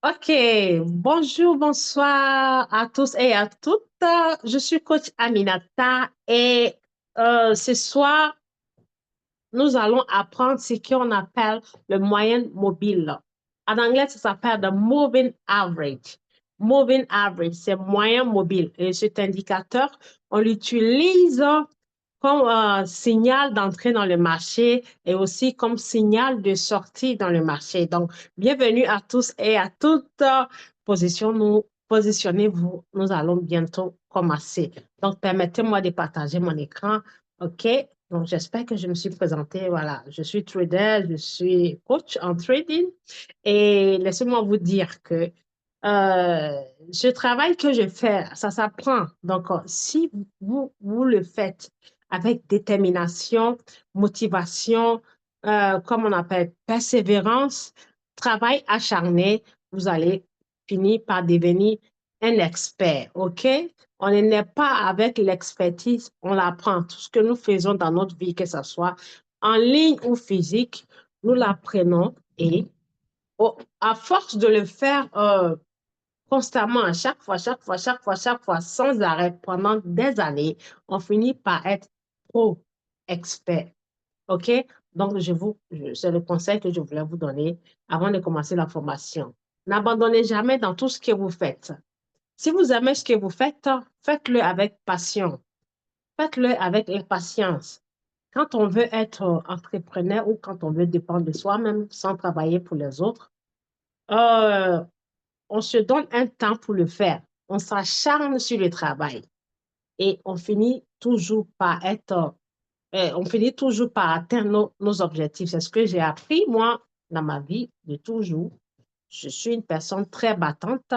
Ok, bonjour, bonsoir à tous et à toutes. Je suis coach Aminata et ce soir, nous allons apprendre ce qu'on appelle le moyenne mobile. En anglais, ça s'appelle the moving average. Moving average, c'est moyen mobile. Et cet indicateur, on l'utilise comme signal d'entrée dans le marché et aussi comme signal de sortie dans le marché. Donc, bienvenue à tous et à toutes. Positionnez-vous. Nous allons bientôt commencer. Donc, permettez-moi de partager mon écran. OK? Donc, j'espère que je me suis présentée. Voilà, je suis trader, je suis coach en trading. Et laissez-moi vous dire que ce travail que je fais, ça s'apprend. Donc, si vous le faites avec détermination, motivation, comme on appelle persévérance, travail acharné, vous allez finir par devenir un expert. OK? On n'est pas avec l'expertise, on l'apprend. Tout ce que nous faisons dans notre vie, que ce soit en ligne ou physique, nous l'apprenons et à force de le faire constamment, à chaque fois, sans arrêt, pendant des années, on finit par être pro expert. OK? Donc, c'est le conseil que je voulais vous donner avant de commencer la formation. N'abandonnez jamais dans tout ce que vous faites. Si vous aimez ce que vous faites, faites-le avec passion. Faites-le avec impatience. Quand on veut être entrepreneur ou quand on veut dépendre de soi-même sans travailler pour les autres, euh, on se donne un temps pour le faire. On s'acharne sur le travail et on finit toujours par atteindre nos objectifs. C'est ce que j'ai appris, moi, dans ma vie de toujours. Je suis une personne très battante.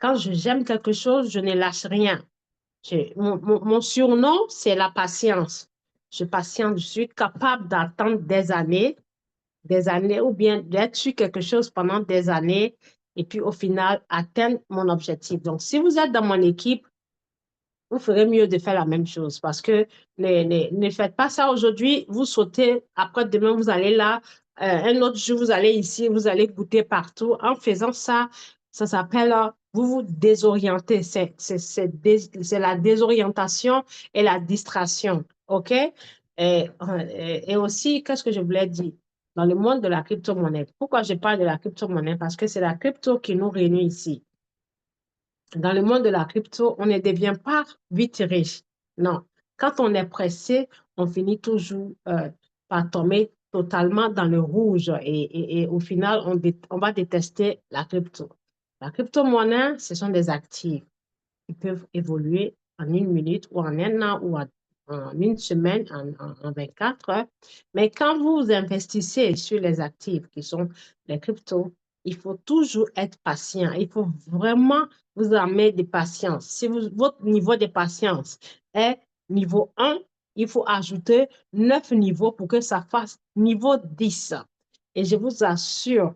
Quand j'aime quelque chose, je ne lâche rien. Mon surnom, c'est la patience. Je patiente, je suis capable d'attendre des années ou bien d'être sur quelque chose pendant des années et puis au final atteindre mon objectif. Donc, si vous êtes dans mon équipe, vous ferez mieux de faire la même chose parce que ne faites pas ça aujourd'hui, vous sautez, après demain, vous allez là, un autre jour, vous allez ici, vous allez goûter partout. En faisant ça, ça s'appelle, vous vous désorientez. C'est la désorientation et la distraction. OK? Et aussi, qu'est-ce que je voulais dire? Dans le monde de la crypto-monnaie. Pourquoi je parle de la crypto-monnaie? Parce que c'est la crypto qui nous réunit ici. Dans le monde de la crypto, on ne devient pas vite riche. Non. Quand on est pressé, on finit toujours par tomber totalement dans le rouge et au final, on va détester la crypto. La crypto-monnaie, ce sont des actifs qui peuvent évoluer en une minute ou en un an ou en une semaine, en 24 heures. Mais quand vous investissez sur les actifs qui sont les cryptos, il faut toujours être patient. Il faut vraiment vous amener de patience. Si votre niveau de patience est niveau 1, il faut ajouter 9 niveaux pour que ça fasse niveau 10. Et je vous assure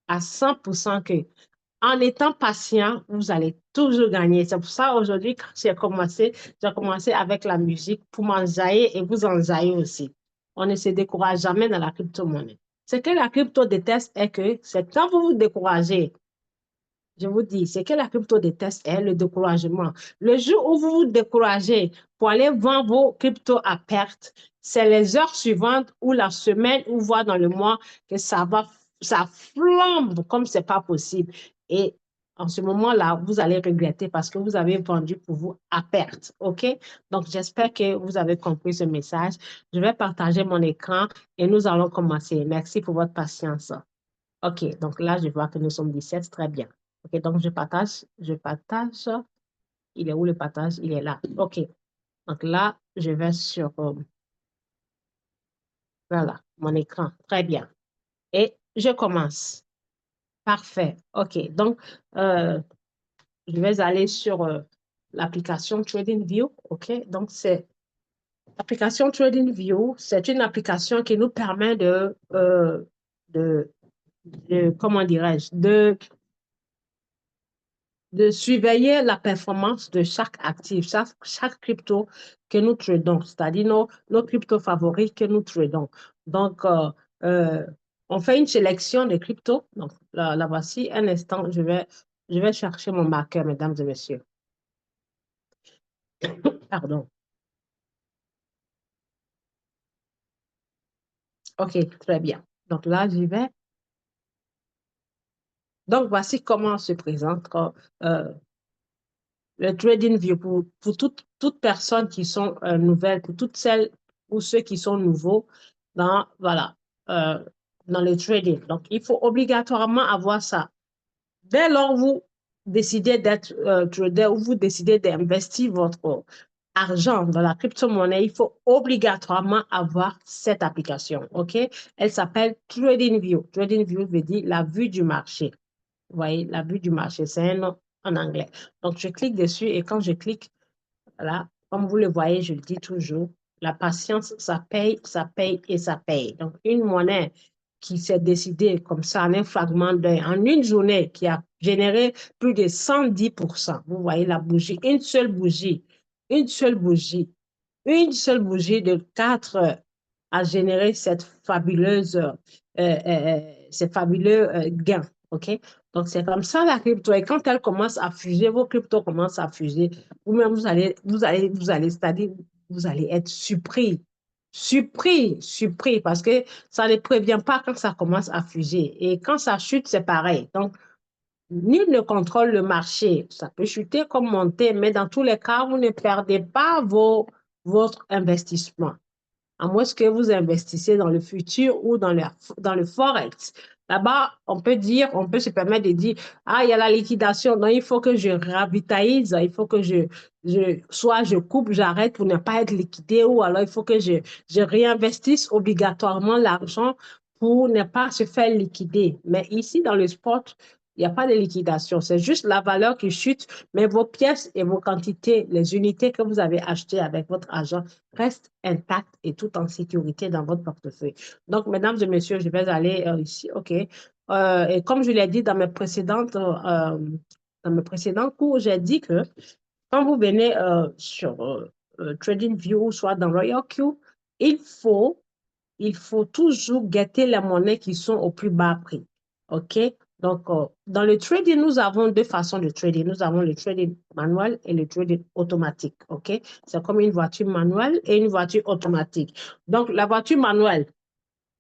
à 100% que en étant patient, vous allez toujours gagner. C'est pour ça aujourd'hui, quand j'ai commencé avec la musique pour m'enjailler et vous enjailler aussi. On ne se décourage jamais dans la crypto-monnaie. Ce que la crypto déteste est que c'est quand vous vous découragez, je vous dis, ce que la crypto déteste est le découragement. Le jour où vous vous découragez pour aller vendre vos cryptos à perte, c'est les heures suivantes ou la semaine ou voire dans le mois que ça flambe comme c'est pas possible. Et en ce moment-là, vous allez regretter parce que vous avez vendu pour vous à perte. OK? Donc, j'espère que vous avez compris ce message. Je vais partager mon écran et nous allons commencer. Merci pour votre patience. OK, donc là, je vois que nous sommes 17, très bien. OK, donc je partage. Il est où le partage? Il est là. OK, donc là, je vais sur, voilà, mon écran. Très bien. Et je commence. Parfait. OK, donc, euh, je vais aller sur l'application TradingView. OK, donc c'est l'application TradingView. C'est une application qui nous permet de, comment dirais-je, de surveiller la performance de chaque actif, chaque crypto que nous tradons, c'est-à-dire nos cryptos favoris que nous tradons. Donc, on fait une sélection de cryptos. Donc, la voici. Un instant, je vais chercher mon marqueur, mesdames et messieurs. Pardon. OK, très bien. Donc là, j'y vais. Donc, voici comment se présente euh, le TradingView pour toute personne qui sont nouvelles, pour toutes celles ou ceux qui sont nouveaux voilà, euh, dans le trading. Donc, il faut obligatoirement avoir ça. Dès lors où vous décidez d'être trader ou vous décidez d'investir votre argent dans la crypto-monnaie, il faut obligatoirement avoir cette application. OK? Elle s'appelle TradingView. TradingView veut dire la vue du marché. Vous voyez, la vue du marché, c'est un nom en anglais. Donc, je clique dessus et quand je clique, voilà, comme vous le voyez, je le dis toujours, la patience, ça paye et ça paye. Donc, une monnaie qui s'est décidée comme ça en un fragment d'œil, en une journée, qui a généré plus de 110%. Vous voyez la bougie, une seule bougie, de 4 heures a généré ces fabuleux gains. OK? Donc, c'est comme ça la crypto. Et quand elle commence à fuser, vos cryptos commencent à fuser, vous-même, c'est-à-dire, vous allez être surpris, parce que ça ne prévient pas quand ça commence à fuser. Et quand ça chute, c'est pareil. Donc, nul ne contrôle le marché. Ça peut chuter comme monter, mais dans tous les cas, vous ne perdez pas votre investissement à moins que vous investissez dans le futur ou dans le forex. Là-bas, on peut se permettre de dire, ah, il y a la liquidation, donc il faut que je ravitaillise, il faut que soit je coupe, j'arrête pour ne pas être liquidé, ou alors il faut que je réinvestisse obligatoirement l'argent pour ne pas se faire liquider. Mais ici, dans le sport, il n'y a pas de liquidation, c'est juste la valeur qui chute, mais vos pièces et vos quantités, les unités que vous avez achetées avec votre argent restent intactes et tout en sécurité dans votre portefeuille. Donc, mesdames et messieurs, je vais aller ici, OK. Et comme je l'ai dit dans mes précédents cours, j'ai dit que quand vous venez sur TradingView, soit dans RoyalQ, il faut il faut toujours guetter les monnaies qui sont au plus bas prix. OK? Donc, dans le trading, nous avons deux façons de trading. Nous avons le trading manuel et le trading automatique. OK? C'est comme une voiture manuelle et une voiture automatique. Donc, la voiture manuelle,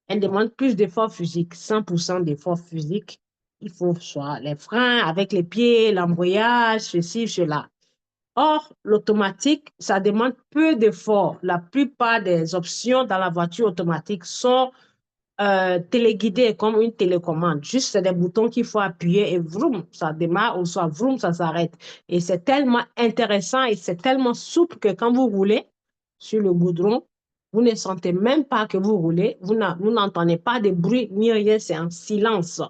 elle demande plus d'efforts physiques, 100% d'efforts physiques. Il faut soit les freins avec les pieds, l'embrayage, ceci, cela. Or, l'automatique, ça demande peu d'efforts. La plupart des options dans la voiture automatique sont téléguidées comme une télécommande. Juste, c'est des boutons qu'il faut appuyer et vroom, ça démarre ou soit vroom, ça s'arrête. Et c'est tellement intéressant et c'est tellement souple que quand vous roulez sur le goudron, vous ne sentez même pas que vous roulez. Vous n'entendez pas de bruit ni rien, c'est en silence.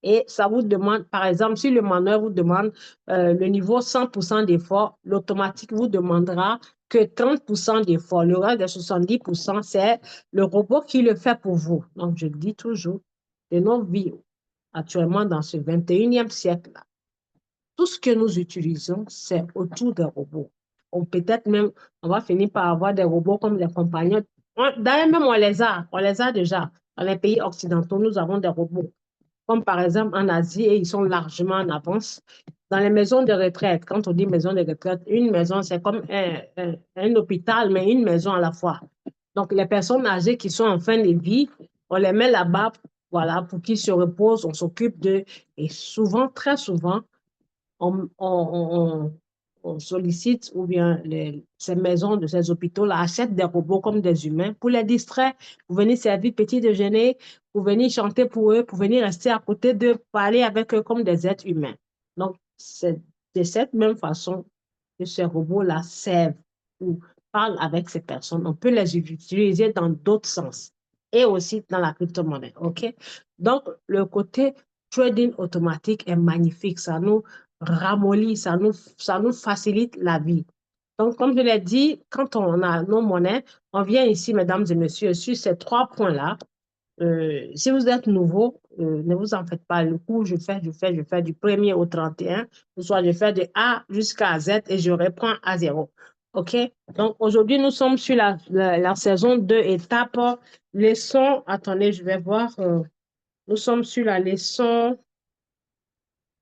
Et ça vous demande, par exemple, si le manuel vous demande le niveau 100% d'effort, l'automatique vous demandera que 30% d'effort. Le reste de 70%, c'est le robot qui le fait pour vous. Donc, je dis toujours, de nos vies, actuellement dans ce 21e siècle-là, tout ce que nous utilisons, c'est autour des robots. Peut-être même, on va finir par avoir des robots comme les compagnons. D'ailleurs, même on les a déjà. Dans les pays occidentaux, nous avons des robots comme par exemple en Asie, et ils sont largement en avance. Dans les maisons de retraite, quand on dit maison de retraite, une maison, c'est comme un hôpital, mais une maison à la fois. Donc, les personnes âgées qui sont en fin de vie, on les met là-bas, voilà, pour qu'ils se reposent, on s'occupe d'eux. Et souvent, très souvent, on, on, on, on sollicite ou bien ces maisons de ces hôpitaux-là achètent des robots comme des humains pour les distraire, pour venir servir petit déjeuner, pour venir chanter pour eux, pour venir rester à côté d'eux, parler avec eux comme des êtres humains. Donc, c'est de cette même façon que ces robots-là servent ou parlent avec ces personnes. On peut les utiliser dans d'autres sens et aussi dans la crypto-monnaie. OK? Donc, le côté trading automatique est magnifique. Ça nous ramollit, ça nous facilite la vie. Donc, comme je l'ai dit, quand on a nos monnaies, on vient ici, mesdames et messieurs, sur ces trois points-là. Si vous êtes nouveau, ne vous en faites pas. Le coup, je fais du premier au 31, ou soit je fais de A jusqu'à Z et je reprends à zéro. OK? Donc, aujourd'hui, nous sommes sur la saison 2, étape leçon. Attendez, je vais voir. Nous sommes sur la leçon.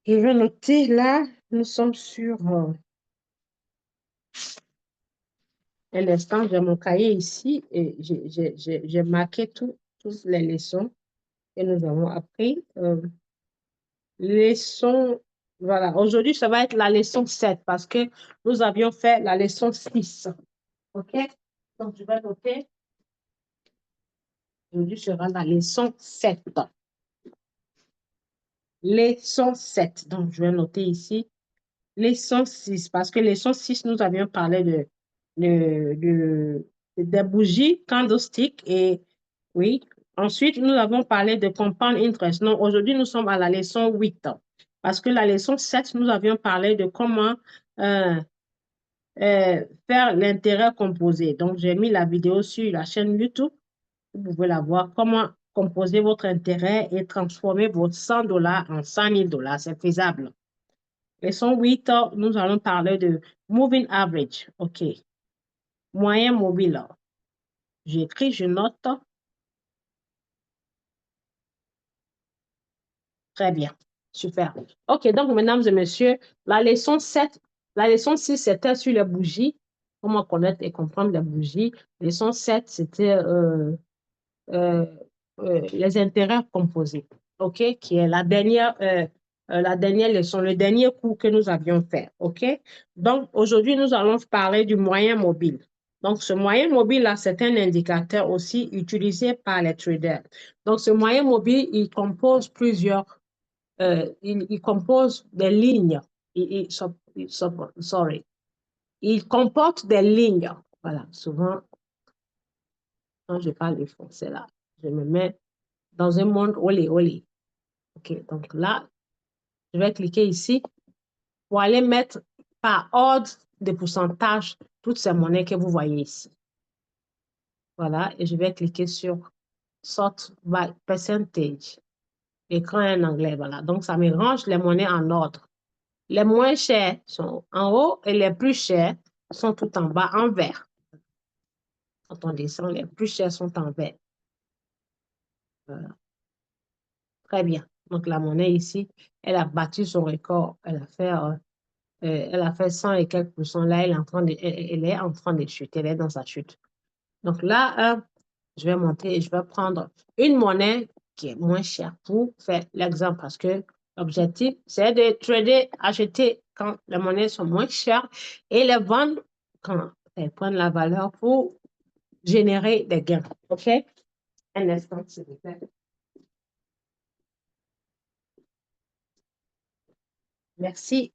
Je vais noter là. Nous sommes sur un instant. J'ai mon cahier ici et j'ai marqué toutes les leçons que nous avons appris. Leçon, voilà. Aujourd'hui, ça va être la leçon 7 parce que nous avions fait la leçon 6. OK? Donc, je vais noter. Aujourd'hui sera la leçon 7. Leçon 7. Donc, je vais noter ici. Leçon 6, parce que leçon 6, nous avions parlé des bougies, candlestick, et oui. Ensuite, nous avons parlé de compound interest. Non, aujourd'hui, nous sommes à la leçon 8. Parce que la leçon 7, nous avions parlé de comment euh, faire l'intérêt composé. Donc, j'ai mis la vidéo sur la chaîne YouTube. Vous pouvez la voir, comment composer votre intérêt et transformer votre $100 en $100,000. C'est faisable. Leçon 8, nous allons parler de moving average. OK. Moyen mobile. J'écris, je note. Très bien. Super. OK, donc, mesdames et messieurs, la leçon 7, la leçon 6, c'était sur les bougies. Comment connaître et comprendre les bougies. Leçon 7, c'était euh, les intérêts composés, OK, qui est la dernière leçon, le dernier cours que nous avions fait, OK. Donc, aujourd'hui, nous allons parler du moyen mobile. Donc, ce moyen mobile-là, c'est un indicateur aussi utilisé par les traders. Donc, ce moyen mobile, il compose il compose des lignes. Sorry. Il comporte des lignes. Voilà, souvent, quand je parle de français là, je me mets dans un monde olé, olé. OK, donc là, je vais cliquer ici pour aller mettre par ordre de pourcentage toutes ces monnaies que vous voyez ici. Voilà, et je vais cliquer sur Sort by Percentage. L'écran est en anglais, voilà. Donc, ça me range les monnaies en ordre. Les moins chères sont en haut et les plus chères sont tout en bas en vert. Quand on descend, les plus chères sont en vert. Voilà. Très bien. Donc, la monnaie ici, elle a battu son record. Elle a fait 100 et quelques pourcents. Là, elle est en train de chuter. Elle est dans sa chute. Donc là, je vais monter et je vais prendre une monnaie qui est moins chère pour faire l'exemple parce que l'objectif, c'est de trader, acheter quand les monnaies sont moins chères et les vendre quand elles prennent la valeur pour générer des gains. OK? Un instant, s'il vous plaît. Merci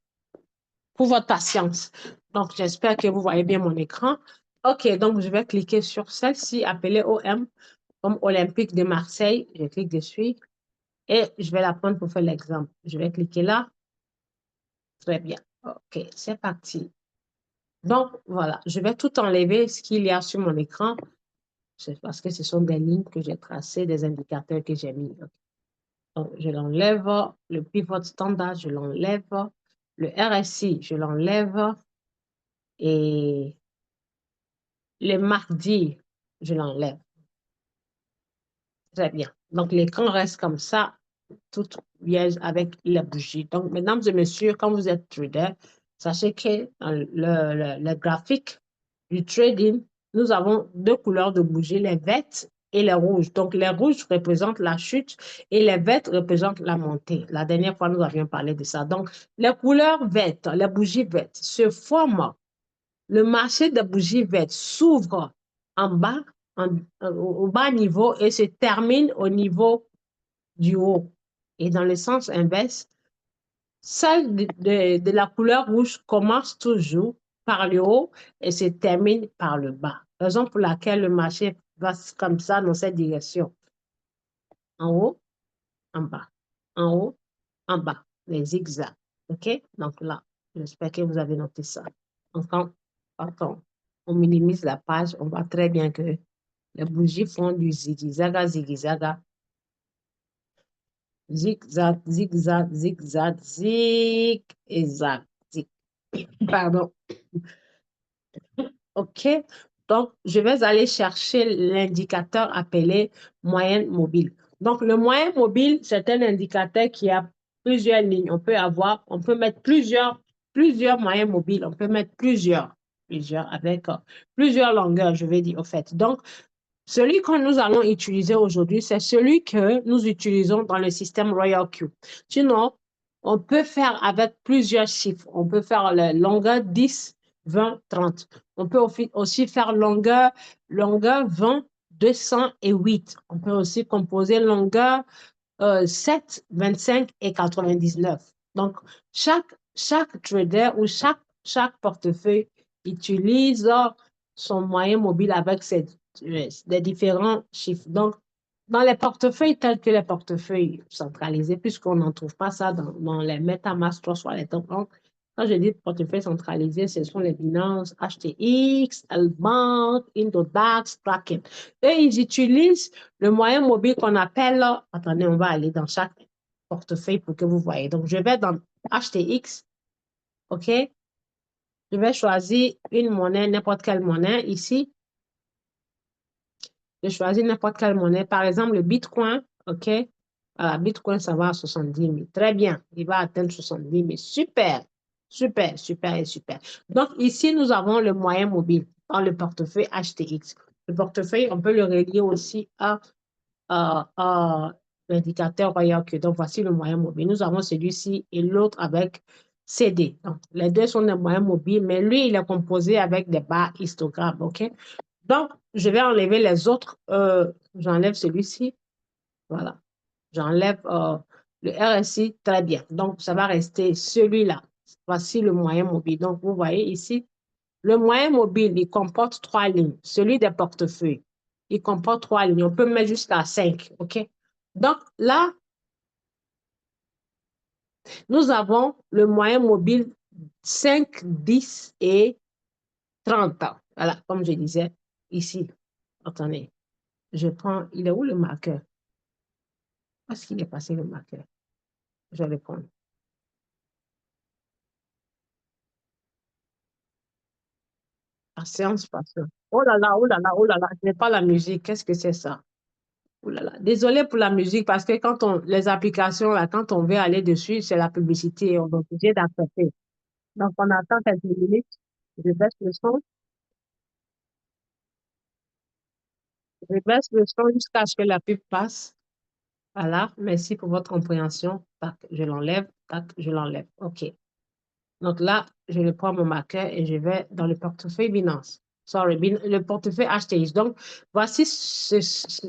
pour votre patience. Donc, j'espère que vous voyez bien mon écran. OK, donc je vais cliquer sur celle-ci appelée OM, comme Olympique de Marseille. Je clique dessus et je vais la prendre pour faire l'exemple. Je vais cliquer là. Très bien. OK, c'est parti. Donc, voilà, je vais tout enlever ce qu'il y a sur mon écran. C'est parce que ce sont des lignes que j'ai tracées, des indicateurs que j'ai mis. Donc, je l'enlève. Le pivot standard, je l'enlève. Le RSI, je l'enlève. Et le mardi, je l'enlève. Très bien. Donc, l'écran reste comme ça, tout vierge avec la bougie. Donc, mesdames et messieurs, quand vous êtes trader, sachez que dans le graphique du trading, nous avons deux couleurs de bougies, les vertes et les rouges. Donc, les rouges représentent la chute et les vertes représentent la montée. La dernière fois, nous avions parlé de ça. Donc, les couleurs vertes, les bougies vertes se forment. Le marché des bougies vertes s'ouvre en bas, au bas niveau et se termine au niveau du haut. Et dans le sens inverse, celle de la couleur rouge commence toujours par le haut et se termine par le bas. Raison pour laquelle le marché va comme ça dans cette direction. En haut, en bas. En haut, en bas. Les zigzags. OK? Donc là, j'espère que vous avez noté ça. Donc, quand on minimise la page, on voit très bien que les bougies font du zigzaga, zigzaga. Zigzag, zigzag, zigzag, zig et zag. Zig. Pardon. OK. Donc, je vais aller chercher l'indicateur appelé moyenne mobile. Donc, le moyen mobile, c'est un indicateur qui a plusieurs lignes. On peut mettre plusieurs moyens mobiles. On peut mettre plusieurs avec plusieurs longueurs, je vais dire, au fait. Donc, celui que nous allons utiliser aujourd'hui, c'est celui que nous utilisons dans le système Royal Q. Sinon, on peut faire avec plusieurs chiffres. On peut faire la longueur 10, 20, 30. On peut aussi faire longueur 20, 208. On peut aussi composer longueur 7, 25 et 99. Donc, chaque trader ou chaque portefeuille utilise son moyen mobile avec des différents chiffres. Donc, dans les portefeuilles tels que les portefeuilles centralisés, puisqu'on n'en trouve pas ça dans les MetaMask 3 soit les top 1, quand je dis portefeuille centralisé, ce sont les Binance, HTX, L-Bank, Indodax, Kraken. Et ils utilisent le moyen mobile qu'on appelle, attendez, on va aller dans chaque portefeuille pour que vous voyez. Donc, je vais dans HTX, OK? Je vais choisir une monnaie, n'importe quelle monnaie ici. Je choisis n'importe quelle monnaie. Par exemple, le Bitcoin, OK? Voilà, Bitcoin, ça va à 70 000. Très bien. Il va atteindre 70 000. Super. Super, super et super. Donc, ici, nous avons le moyen mobile dans le portefeuille HTX. Le portefeuille, on peut le relier aussi à l'indicateur Royal Q. Donc, voici le moyen mobile. Nous avons celui-ci et l'autre avec CD. Donc, les deux sont des moyens mobiles, mais lui, il est composé avec des barres histogrammes. OK? Donc, je vais enlever les autres. J'enlève celui-ci. Voilà. J'enlève le RSI. Très bien. Donc, ça va rester celui-là. Voici le moyen mobile. Donc, vous voyez ici, le moyen mobile, il comporte 3 lignes. Celui des portefeuilles, il comporte 3 lignes. On peut mettre jusqu'à 5. OK? Donc, là, nous avons le moyen mobile 5, 10 et 30 ans. Voilà, comme je disais ici. Attendez, je prends, il est où le marqueur? Où est-ce qu'il est passé le marqueur? Je vais le prendre. La séance passe. Oh là là, oh là là, oh là là, je n'ai pas la musique. Qu'est-ce que c'est ça? Oh là là. Désolé pour la musique parce que les applications, là, quand on veut aller dessus, c'est la publicité et on est obligé d'accepter. Donc, on attend quelques minutes. Je baisse le son. Je baisse le son jusqu'à ce que la pub passe. Voilà. Merci pour votre compréhension. Tac, je l'enlève. Tac, je l'enlève. OK. Donc là, je prends mon marqueur et je vais dans le portefeuille Binance. Sorry, le portefeuille HTX. Donc, voici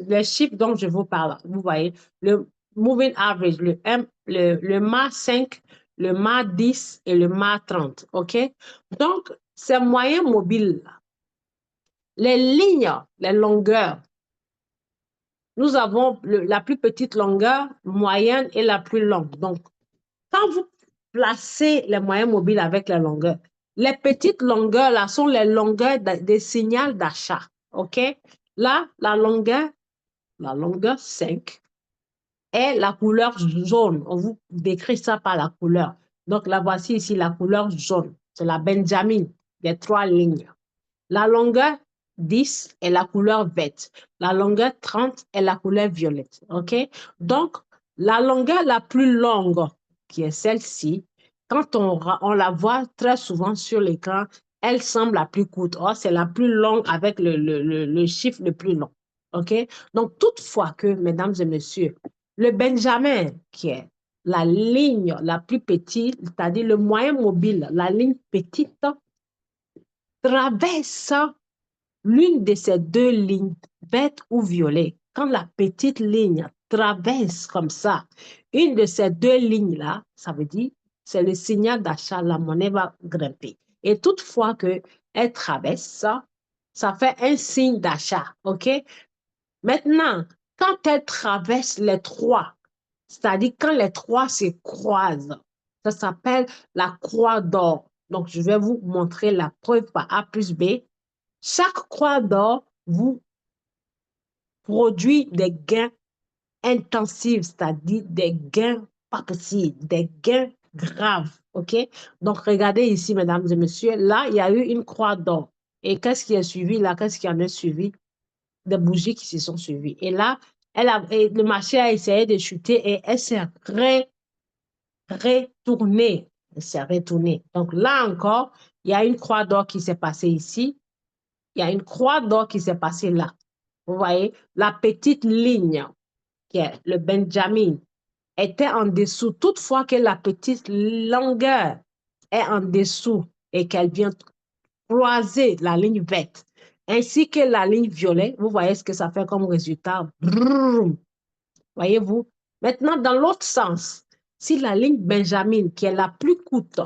les chiffres dont je vous parle. Vous voyez, le moving average, le MA 5, le MA 10 et le MA 30. OK? Donc, ces moyens mobiles, les lignes, les longueurs, nous avons la plus petite longueur, moyenne et la plus longue. Donc, quand vous placez les moyens mobiles avec les longueurs, les petites longueurs là sont les longueurs des signaux d'achat. OK? Là, la longueur 5 est la couleur jaune. On vous décrit ça par la couleur. Donc, là, voici ici la couleur jaune. C'est la Benjamin des 3 lignes. La longueur 10 est la couleur verte. La longueur 30 est la couleur violette. OK? Donc, la longueur la plus longue, qui est celle-ci, quand on la voit très souvent sur l'écran, elle semble la plus courte. Or, c'est la plus longue avec le chiffre le plus long. OK? Donc, toutefois que, mesdames et messieurs, le Benjamin, qui est la ligne la plus petite, c'est-à-dire le moyen mobile, la ligne petite, traverse l'une de ces 2 lignes, verte ou violet. Quand la petite ligne traverse comme ça, une de ces 2 lignes-là, ça veut dire c'est le signal d'achat, la monnaie va grimper. Et toutefois qu'elle traverse ça, ça fait un signe d'achat. OK? Maintenant, quand elle traverse les 3, c'est-à-dire quand les 3 se croisent, ça s'appelle la croix d'or. Donc, je vais vous montrer la preuve par A plus B. Chaque croix d'or vous produit des gains intensifs, c'est-à-dire des gains pas possibles, des gains graves. OK? Donc, regardez ici, mesdames et messieurs, là, il y a eu une croix d'or. Et qu'est-ce qui est suivi là? Qu'est-ce qui en est suivi? Des bougies qui se sont suivies. Et là, Et le marché a essayé de chuter et elle s'est retournée. Elle s'est retournée. Donc là encore, il y a une croix d'or qui s'est passée ici. Il y a une croix d'or qui s'est passée là. Vous voyez, la petite ligne qui est le Benjamin était en dessous. Toutefois que la petite longueur est en dessous et qu'elle vient croiser la ligne verte, ainsi que la ligne violet, vous voyez ce que ça fait comme résultat. Brum. Voyez-vous? Maintenant, dans l'autre sens, si la ligne Benjamin, qui est la plus courte,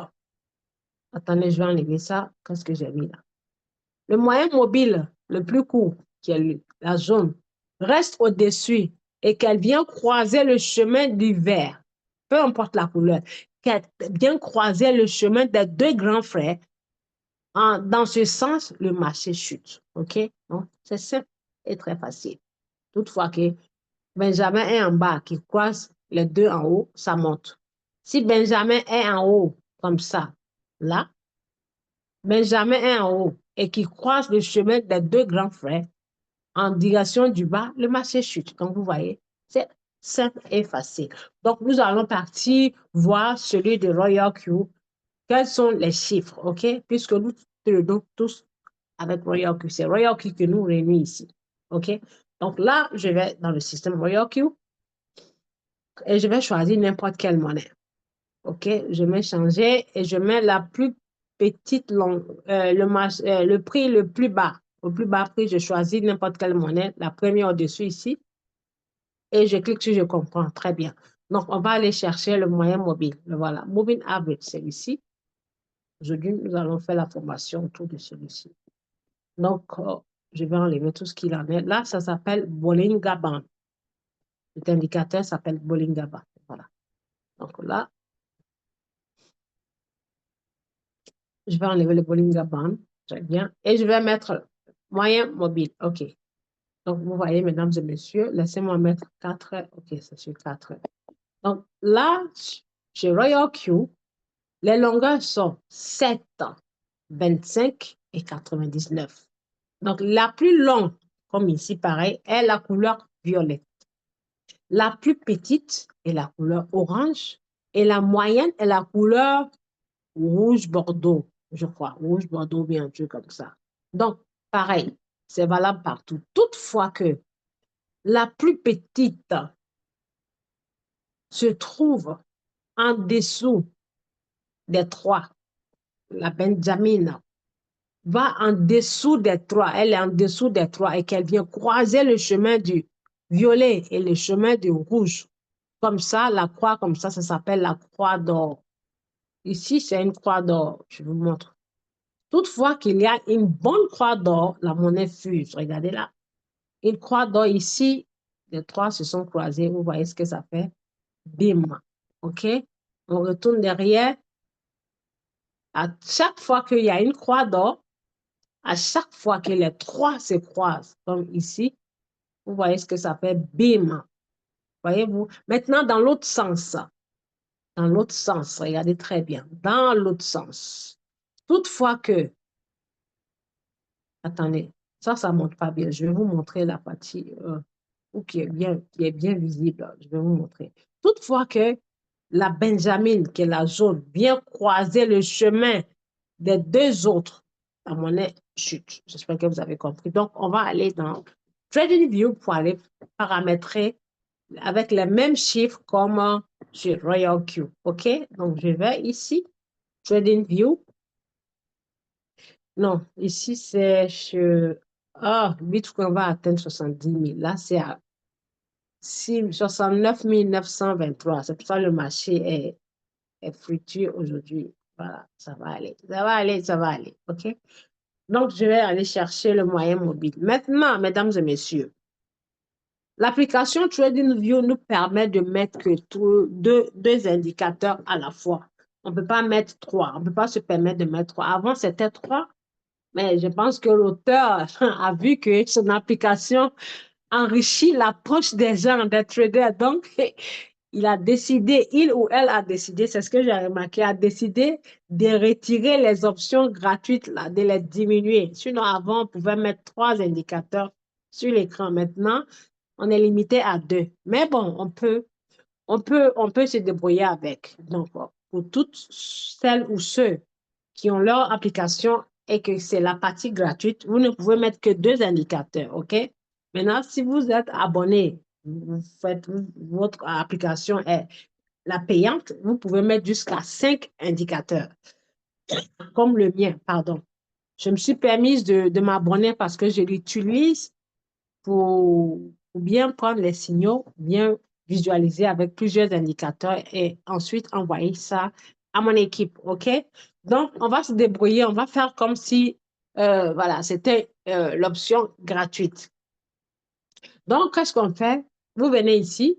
attendez, je vais enlever ça, qu'est-ce que j'ai mis là? Le moyen mobile le plus court, qui est la zone, reste au-dessus et qu'elle vient croiser le chemin du vert, peu importe la couleur, qu'elle vient croiser le chemin des deux grands frères, dans ce sens, le marché chute. OK? Donc, c'est simple et très facile. Toutefois que Benjamin est en bas, qui croise les deux en haut, ça monte. Si Benjamin est en haut, comme ça, là, Benjamin est en haut et qui croise le chemin des deux grands frères en direction du bas, le marché chute. Donc, vous voyez, c'est simple et facile. Donc, nous allons partir voir celui de Royal Q. Quels sont les chiffres, OK? Puisque nous tenons tous avec Royal Q. C'est Royal Q que nous réunissons ici, OK? Donc là, je vais dans le système Royal Q et je vais choisir n'importe quelle monnaie. OK? Je mets changer et je mets la plus petite longue, le prix le plus bas. Au plus bas prix, je choisis n'importe quelle monnaie, la première au-dessus ici, et je clique sur je comprends. Très bien. Donc, on va aller chercher le moyen mobile. Le voilà. Moving average, c'est ici. Aujourd'hui, nous allons faire la formation autour de celui-ci. Donc, je vais enlever tout ce qu'il en est. Là, ça s'appelle Bollinger Band. Cet indicateur s'appelle Bollinger Band. Voilà. Donc là, je vais enlever le Bollinger Band. Très bien. Et je vais mettre moyen mobile. OK. Donc, vous voyez, mesdames et messieurs, laissez-moi mettre 4. OK, c'est sur 4. Donc là, chez Royal Q, les longueurs sont 7, 25 et 99. Donc, la plus longue, comme ici, pareil, est la couleur violette. La plus petite est la couleur orange et la moyenne est la couleur rouge-bordeaux, je crois. Rouge-bordeaux, bien un truc comme ça. Donc, pareil, c'est valable partout. Toutefois que la plus petite se trouve en dessous des trois. La Benjamin va en dessous des trois. Elle est en dessous des trois et qu'elle vient croiser le chemin du violet et le chemin du rouge. Comme ça, la croix, comme ça s'appelle la croix d'or. Ici, c'est une croix d'or. Je vous montre. Toutefois qu'il y a une bonne croix d'or, la monnaie fuse. Regardez là. Une croix d'or ici, les trois se sont croisés. Vous voyez ce que ça fait? Bim. OK? On retourne derrière. À chaque fois qu'il y a une croix d'or, à chaque fois que les trois se croisent, comme ici, vous voyez ce que ça fait? Bim. Voyez-vous? Maintenant, dans l'autre sens. Dans l'autre sens, regardez très bien. Dans l'autre sens. Toutefois que, attendez, ça ne montre pas bien. Je vais vous montrer la partie qui est bien visible. Je vais vous montrer. Toutefois que la Benjamin, qui est la jaune, vient croiser le chemin des deux autres. La monnaie chute. J'espère que vous avez compris. Donc, on va aller dans TradingView pour aller paramétrer avec les mêmes chiffres comme sur Royal Q. OK? Donc, je vais ici, TradingView. Non, ici, c'est sur... Ah, Bitcoin va atteindre 70 000. Là, c'est à 69 923. C'est pour ça que le marché est fructueux aujourd'hui. Voilà, ça va aller. Ça va aller, ça va aller. OK? Donc, je vais aller chercher le moyen mobile. Maintenant, mesdames et messieurs, l'application TradingView nous permet de mettre que deux indicateurs à la fois. On ne peut pas mettre trois. On ne peut pas se permettre de mettre trois. Avant, c'était trois, mais je pense que l'auteur a vu que son application enrichit la poche des gens, des traders. Donc, il a décidé, il ou elle a décidé, c'est ce que j'ai remarqué, a décidé de retirer les options gratuites, là, de les diminuer. Sinon, avant, on pouvait mettre trois indicateurs sur l'écran. Maintenant, on est limité à 2. Mais bon, on peut se débrouiller avec. Donc, pour toutes celles ou ceux qui ont leur application et que c'est la partie gratuite, vous ne pouvez mettre que 2 indicateurs, OK? Maintenant, si vous êtes abonné, votre application est la payante, vous pouvez mettre jusqu'à 5 indicateurs, comme le mien, pardon. Je me suis permise de m'abonner parce que je l'utilise pour bien prendre les signaux, bien visualiser avec plusieurs indicateurs et ensuite envoyer ça à mon équipe, OK? Donc, on va se débrouiller, on va faire comme si, voilà, c'était l'option gratuite. Donc, qu'est-ce qu'on fait? Vous venez ici,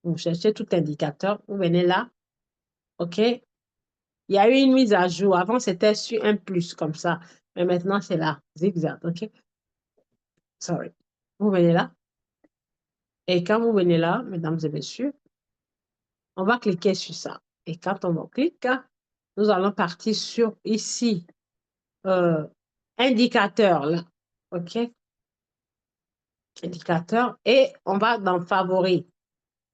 vous cherchez tout indicateur, vous venez là, OK? Il y a eu une mise à jour. Avant, c'était sur un plus comme ça, mais maintenant, c'est là, zigzag, OK? Sorry. Vous venez là. Et quand vous venez là, mesdames et messieurs, on va cliquer sur ça. Et quand on clique, nous allons partir sur ici, indicateur, là. OK? Indicateur. Et on va dans favoris.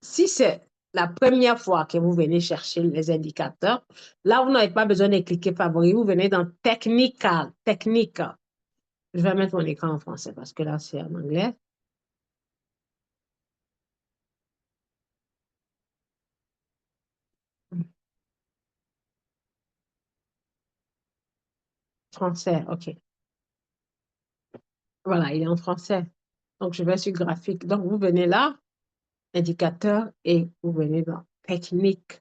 Si c'est la première fois que vous venez chercher les indicateurs, là, vous n'avez pas besoin de cliquer favoris. Vous venez dans technical, technique. Je vais mettre mon écran en français parce que là, c'est en anglais. Français, OK. Voilà, il est en français. Donc, je vais sur graphique. Donc, vous venez là, indicateur, et vous venez dans technique.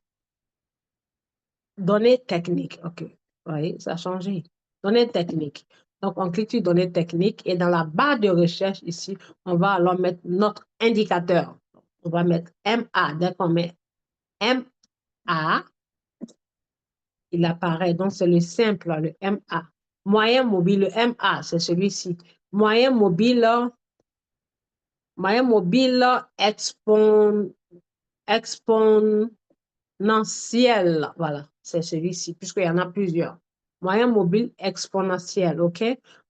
Données techniques. OK. Vous voyez, ça a changé. Données techniques. Donc, on clique sur données techniques et dans la barre de recherche ici, on va alors mettre notre indicateur. On va mettre MA. Dès qu'on met MA, il apparaît. Donc, c'est le simple, le MA. Moyen mobile, le MA, c'est celui-ci. Moyen mobile, exponentiel. Voilà, c'est celui-ci, puisqu'il y en a plusieurs. Moyen mobile exponentiel, OK?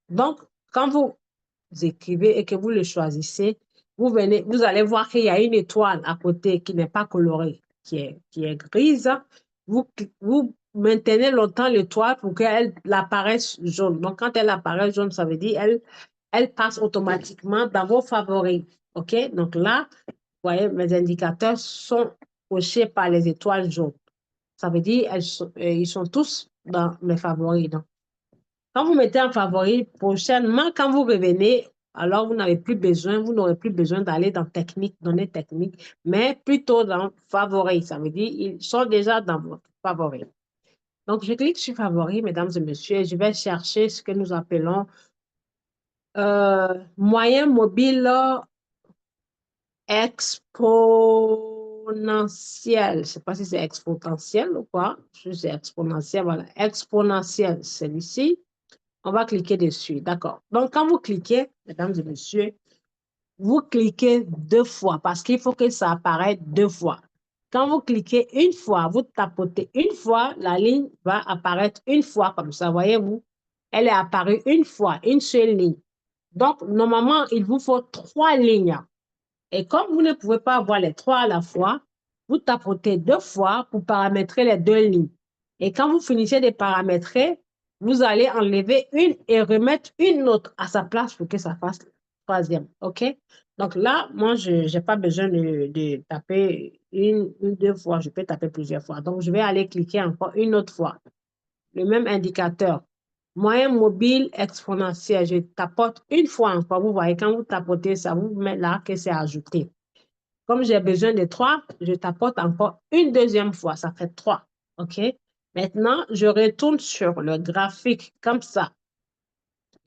Donc, quand vous écrivez et que vous le choisissez, vous allez voir qu'il y a une étoile à côté qui n'est pas colorée, qui est grise. Vous maintenez longtemps l'étoile pour qu'elle apparaisse jaune. Donc, quand elle apparaît jaune, ça veut dire elle passe automatiquement dans vos favoris. OK? Donc là, vous voyez, mes indicateurs sont cochés par les étoiles jaunes. Ça veut dire ils sont tous dans mes favoris. Donc, quand vous mettez en favori, prochainement, quand vous revenez, alors vous n'avez plus besoin, vous n'aurez plus besoin d'aller dans technique, données techniques, mais plutôt dans favoris. Ça veut dire ils sont déjà dans votre favori. Donc, je clique sur favori, mesdames et messieurs, et je vais chercher ce que nous appelons moyen mobile exponentiel. Je ne sais pas si c'est exponentiel ou quoi. Je sais exponentiel, voilà. Exponentiel, celui-ci. On va cliquer dessus, d'accord. Donc, quand vous cliquez, mesdames et messieurs, vous cliquez 2 fois parce qu'il faut que ça apparaisse 2 fois. Quand vous cliquez une fois, vous tapotez une fois, la ligne va apparaître une fois comme ça, voyez-vous. Elle est apparue une fois, une seule ligne. Donc, normalement, il vous faut 3 lignes. Et comme vous ne pouvez pas avoir les 3 à la fois, vous tapotez 2 fois pour paramétrer les 2 lignes. Et quand vous finissez de paramétrer, vous allez enlever une et remettre une autre à sa place pour que ça fasse troisième. OK? Donc là, moi, je n'ai pas besoin de taper une ou 2 fois. Je peux taper plusieurs fois. Donc, je vais aller cliquer encore une autre fois. Le même indicateur. Moyen mobile exponentiel. Je tapote une fois encore. Vous voyez, quand vous tapotez ça, vous mettez là que c'est ajouté. Comme j'ai besoin de 3, je tapote encore une deuxième fois. Ça fait 3. OK? Maintenant, je retourne sur le graphique comme ça.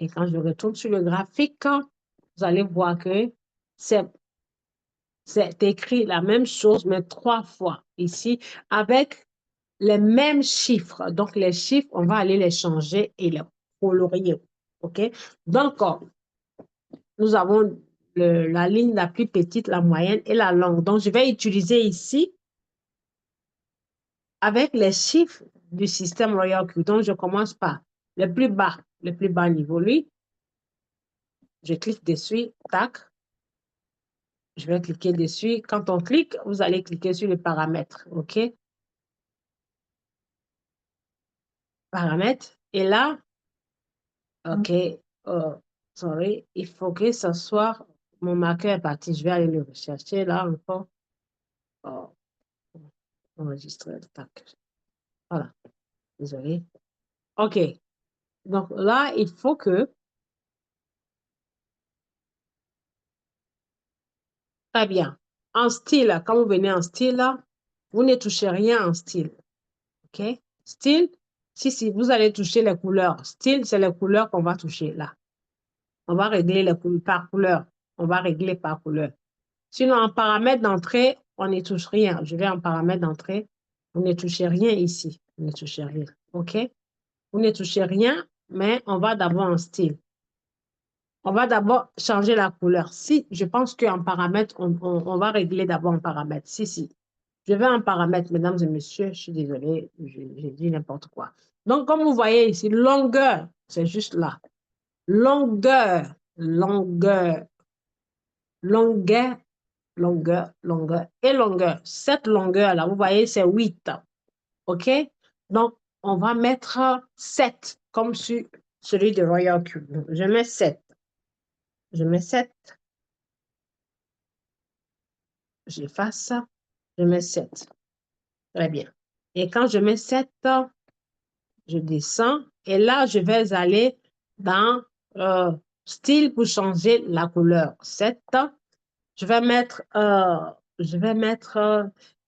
Et quand je retourne sur le graphique, vous allez voir que c'est écrit la même chose, mais 3 fois ici, avec les mêmes chiffres. Donc, les chiffres, on va aller les changer et les colorier. OK? Donc, nous avons la ligne la plus petite, la moyenne et la longue. Donc, je vais utiliser ici avec les chiffres du système Royal Q. Donc, je commence par le plus bas niveau, lui. Je clique dessus, tac. Je vais cliquer dessus. Quand on clique, vous allez cliquer sur les paramètres. OK? Paramètres. Et là, OK, sorry, il faut que ce soit mon marqueur est parti. Je vais aller le rechercher là encore. Oh, enregistrer. Tac. Voilà. Désolé. OK. Donc là, il faut que, très bien. En style, quand vous venez en style, là, vous ne touchez rien en style. OK? Style, si, vous allez toucher les couleurs. Style, c'est les couleurs qu'on va toucher là. On va régler les couleurs par couleur. On va régler par couleur. Sinon, en paramètre d'entrée, on ne touche rien. Je vais en paramètre d'entrée. Vous ne touchez rien ici. Vous ne touchez rien. OK? Vous ne touchez rien, mais on va d'abord en style. On va d'abord changer la couleur. Si, je pense qu'en paramètre, on va régler d'abord en paramètre. Si. Je vais en paramètre, mesdames et messieurs. Je suis désolée, j'ai dit n'importe quoi. Donc, comme vous voyez ici, longueur, c'est juste là. Longueur, longueur, longueur, longueur et longueur. Cette longueur-là, vous voyez, c'est 8. OK? Donc, on va mettre 7, comme sur celui de Royal Cube. Je mets 7. Je mets 7. J'efface ça. Je mets 7. Très bien. Et quand je mets 7, je descends. Et là, je vais aller dans style pour changer la couleur. 7. Je vais mettre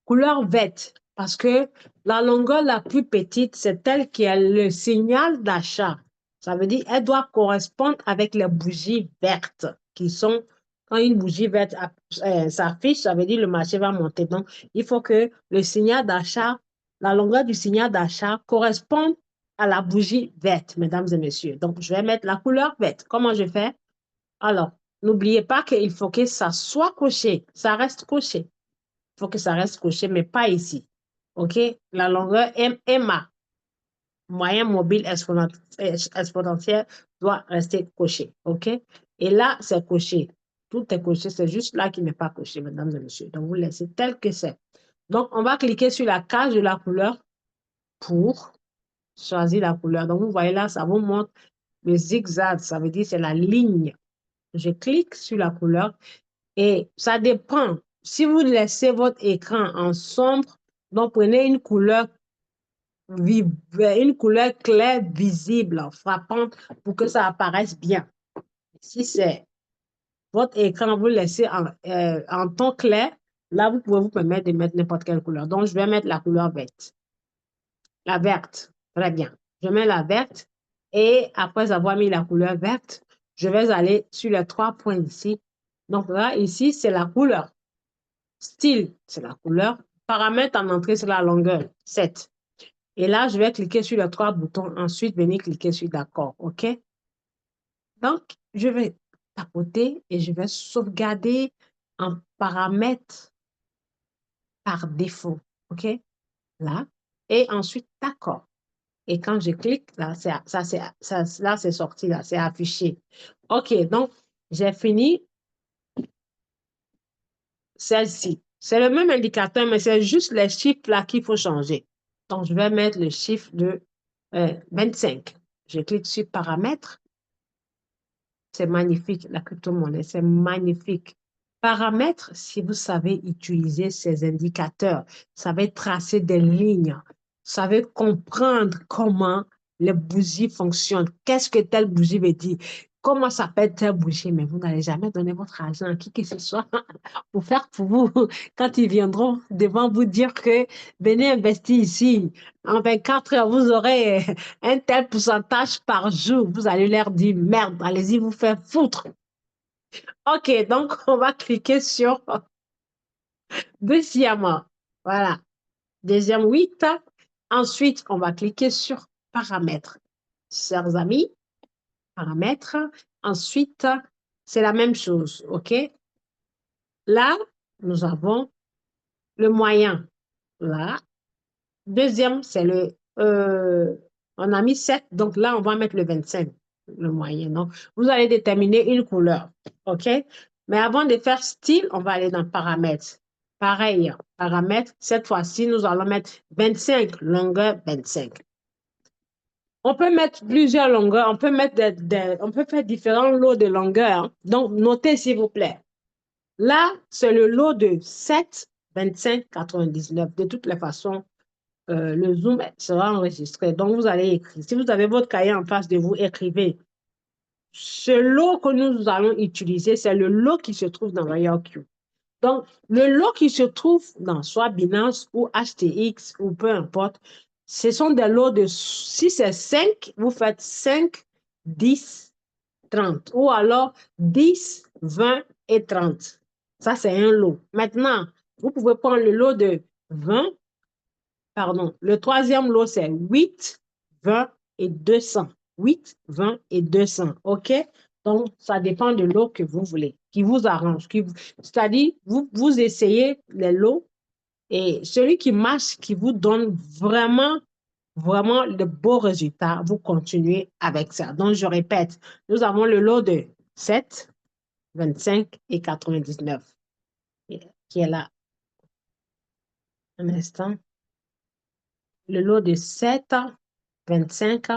couleur verte parce que la longueur la plus petite, c'est elle qui est le signal d'achat. Ça veut dire qu'elle doit correspondre avec les bougies vertes qui sont, quand une bougie verte s'affiche, ça veut dire que le marché va monter. Donc, il faut que le signal d'achat, la longueur du signal d'achat corresponde à la bougie verte, mesdames et messieurs. Donc, je vais mettre la couleur verte. Comment je fais? Alors, n'oubliez pas qu'il faut que ça soit coché. Ça reste coché. Il faut que ça reste coché, mais pas ici. OK? La longueur MA, moyen mobile exponentiel, doit rester coché. OK? Et là, c'est coché. Tout est coché. C'est juste là qui n'est pas coché, mesdames et messieurs. Donc, vous laissez tel que c'est. Donc, on va cliquer sur la case de la couleur pour choisir la couleur. Donc, vous voyez là, ça vous montre le zigzag. Ça veut dire c'est la ligne. Je clique sur la couleur. Et ça dépend. Si vous laissez votre écran en sombre, donc prenez une couleur claire, visible, frappante, pour que ça apparaisse bien. Si c'est votre écran, vous laissez en ton clair, là, vous pouvez vous permettre de mettre n'importe quelle couleur. Donc, je vais mettre la couleur verte. La verte. Très bien. Je mets la verte. Et après avoir mis la couleur verte, je vais aller sur les 3 points ici. Donc là, ici, c'est la couleur. Style, c'est la couleur. Paramètres en entrée, c'est la longueur, 7. Et là, je vais cliquer sur les 3 boutons. Ensuite, venir cliquer sur d'accord. OK? Donc, je vais tapoter et je vais sauvegarder en paramètres par défaut. OK? Là. Et ensuite, d'accord. Et quand je clique, là, là, c'est sorti, là, c'est affiché. OK, donc, j'ai fini celle-ci. C'est le même indicateur, mais c'est juste les chiffres là qu'il faut changer. Donc, je vais mettre le chiffre de 25. Je clique sur paramètres. C'est magnifique, la crypto-monnaie, c'est magnifique. Paramètres, si vous savez utiliser ces indicateurs, vous savez tracer des lignes, vous savez comprendre comment les bougies fonctionnent. Qu'est-ce que telle bougie veut dire? Comment s'appelle telle bougie? Mais vous n'allez jamais donner votre argent à qui que ce soit pour faire pour vous. Quand ils viendront devant vous dire que venez investir ici, en 24 heures, vous aurez un tel pourcentage par jour. Vous allez leur dire merde, allez-y vous faire foutre. OK, donc on va cliquer sur deuxièmement. Voilà, deuxième 8. Ensuite, on va cliquer sur paramètres. Chers amis, paramètres. Ensuite, c'est la même chose. OK? Là, nous avons le moyen. Là. Deuxième, c'est on a mis 7, donc là, on va mettre le 25, le moyen. Donc, vous allez déterminer une couleur. OK? Mais avant de faire style, on va aller dans paramètres. Pareil, paramètres, cette fois-ci, nous allons mettre 25, longueur 25. On peut mettre plusieurs longueurs, on peut mettre on peut faire différents lots de longueurs. Donc, notez s'il vous plaît. Là, c'est le lot de 7, 25, 99. De toutes les façons, le Zoom sera enregistré. Donc, vous allez écrire. Si vous avez votre cahier en face de vous, écrivez. Ce lot que nous allons utiliser, c'est le lot qui se trouve dans RayerQ. Donc, le lot qui se trouve dans soit Binance ou HTX ou peu importe, ce sont des lots de, si c'est 5, vous faites 5, 10, 30. Ou alors 10, 20 et 30. Ça, c'est un lot. Maintenant, vous pouvez prendre le lot de 20, pardon, le troisième lot, c'est 8, 20 et 200. 8, 20 et 200. OK? Donc, ça dépend de l'eau que vous voulez, qui vous arrange. C'est-à-dire, vous essayez les lots et celui qui marche, qui vous donne vraiment, vraiment de beaux résultats, vous continuez avec ça. Donc, je répète, nous avons le lot de 7, 25 et 99 qui est là. Un instant. Le lot de 7, 25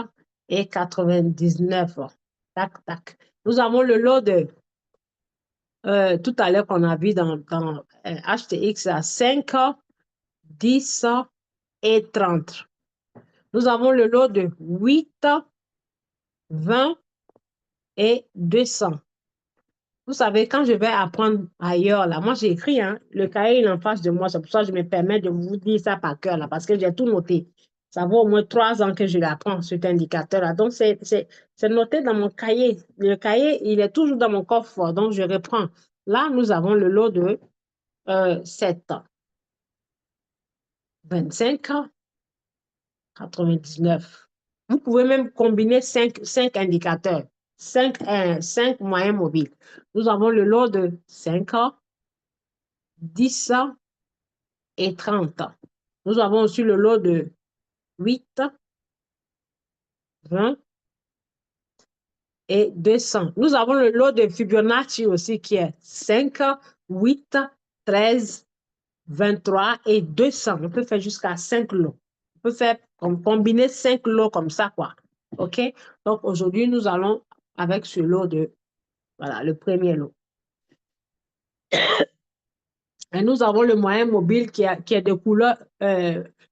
et 99. Tac, tac. Nous avons le lot de tout à l'heure qu'on a vu dans HTX à 5, 10 et 30. Nous avons le lot de 8, 20 et 200. Vous savez, quand je vais apprendre ailleurs, là, moi j'ai écrit, hein, le cahier il est en face de moi, c'est pour ça que je me permets de vous dire ça par cœur, là, parce que j'ai tout noté. Ça vaut au moins 3 ans que je l'apprends, cet indicateur-là. Donc, c'est noté dans mon cahier. Le cahier, il est toujours dans mon coffre, donc je reprends. Là, nous avons le lot de 7 ans, 25 ans, 99. Vous pouvez même combiner 5 indicateurs, 5 moyens mobiles. Nous avons le lot de 5 ans, 10 ans et 30 ans. Nous avons aussi le lot de 8, 20 et 200. Nous avons le lot de Fibonacci aussi qui est 5, 8, 13, 23 et 200. On peut faire jusqu'à 5 lots. On peut faire combiner 5 lots comme ça, quoi. OK? Donc, aujourd'hui, nous allons avec ce lot de, voilà, le premier lot. Et nous avons le moyen mobile qui est de couleur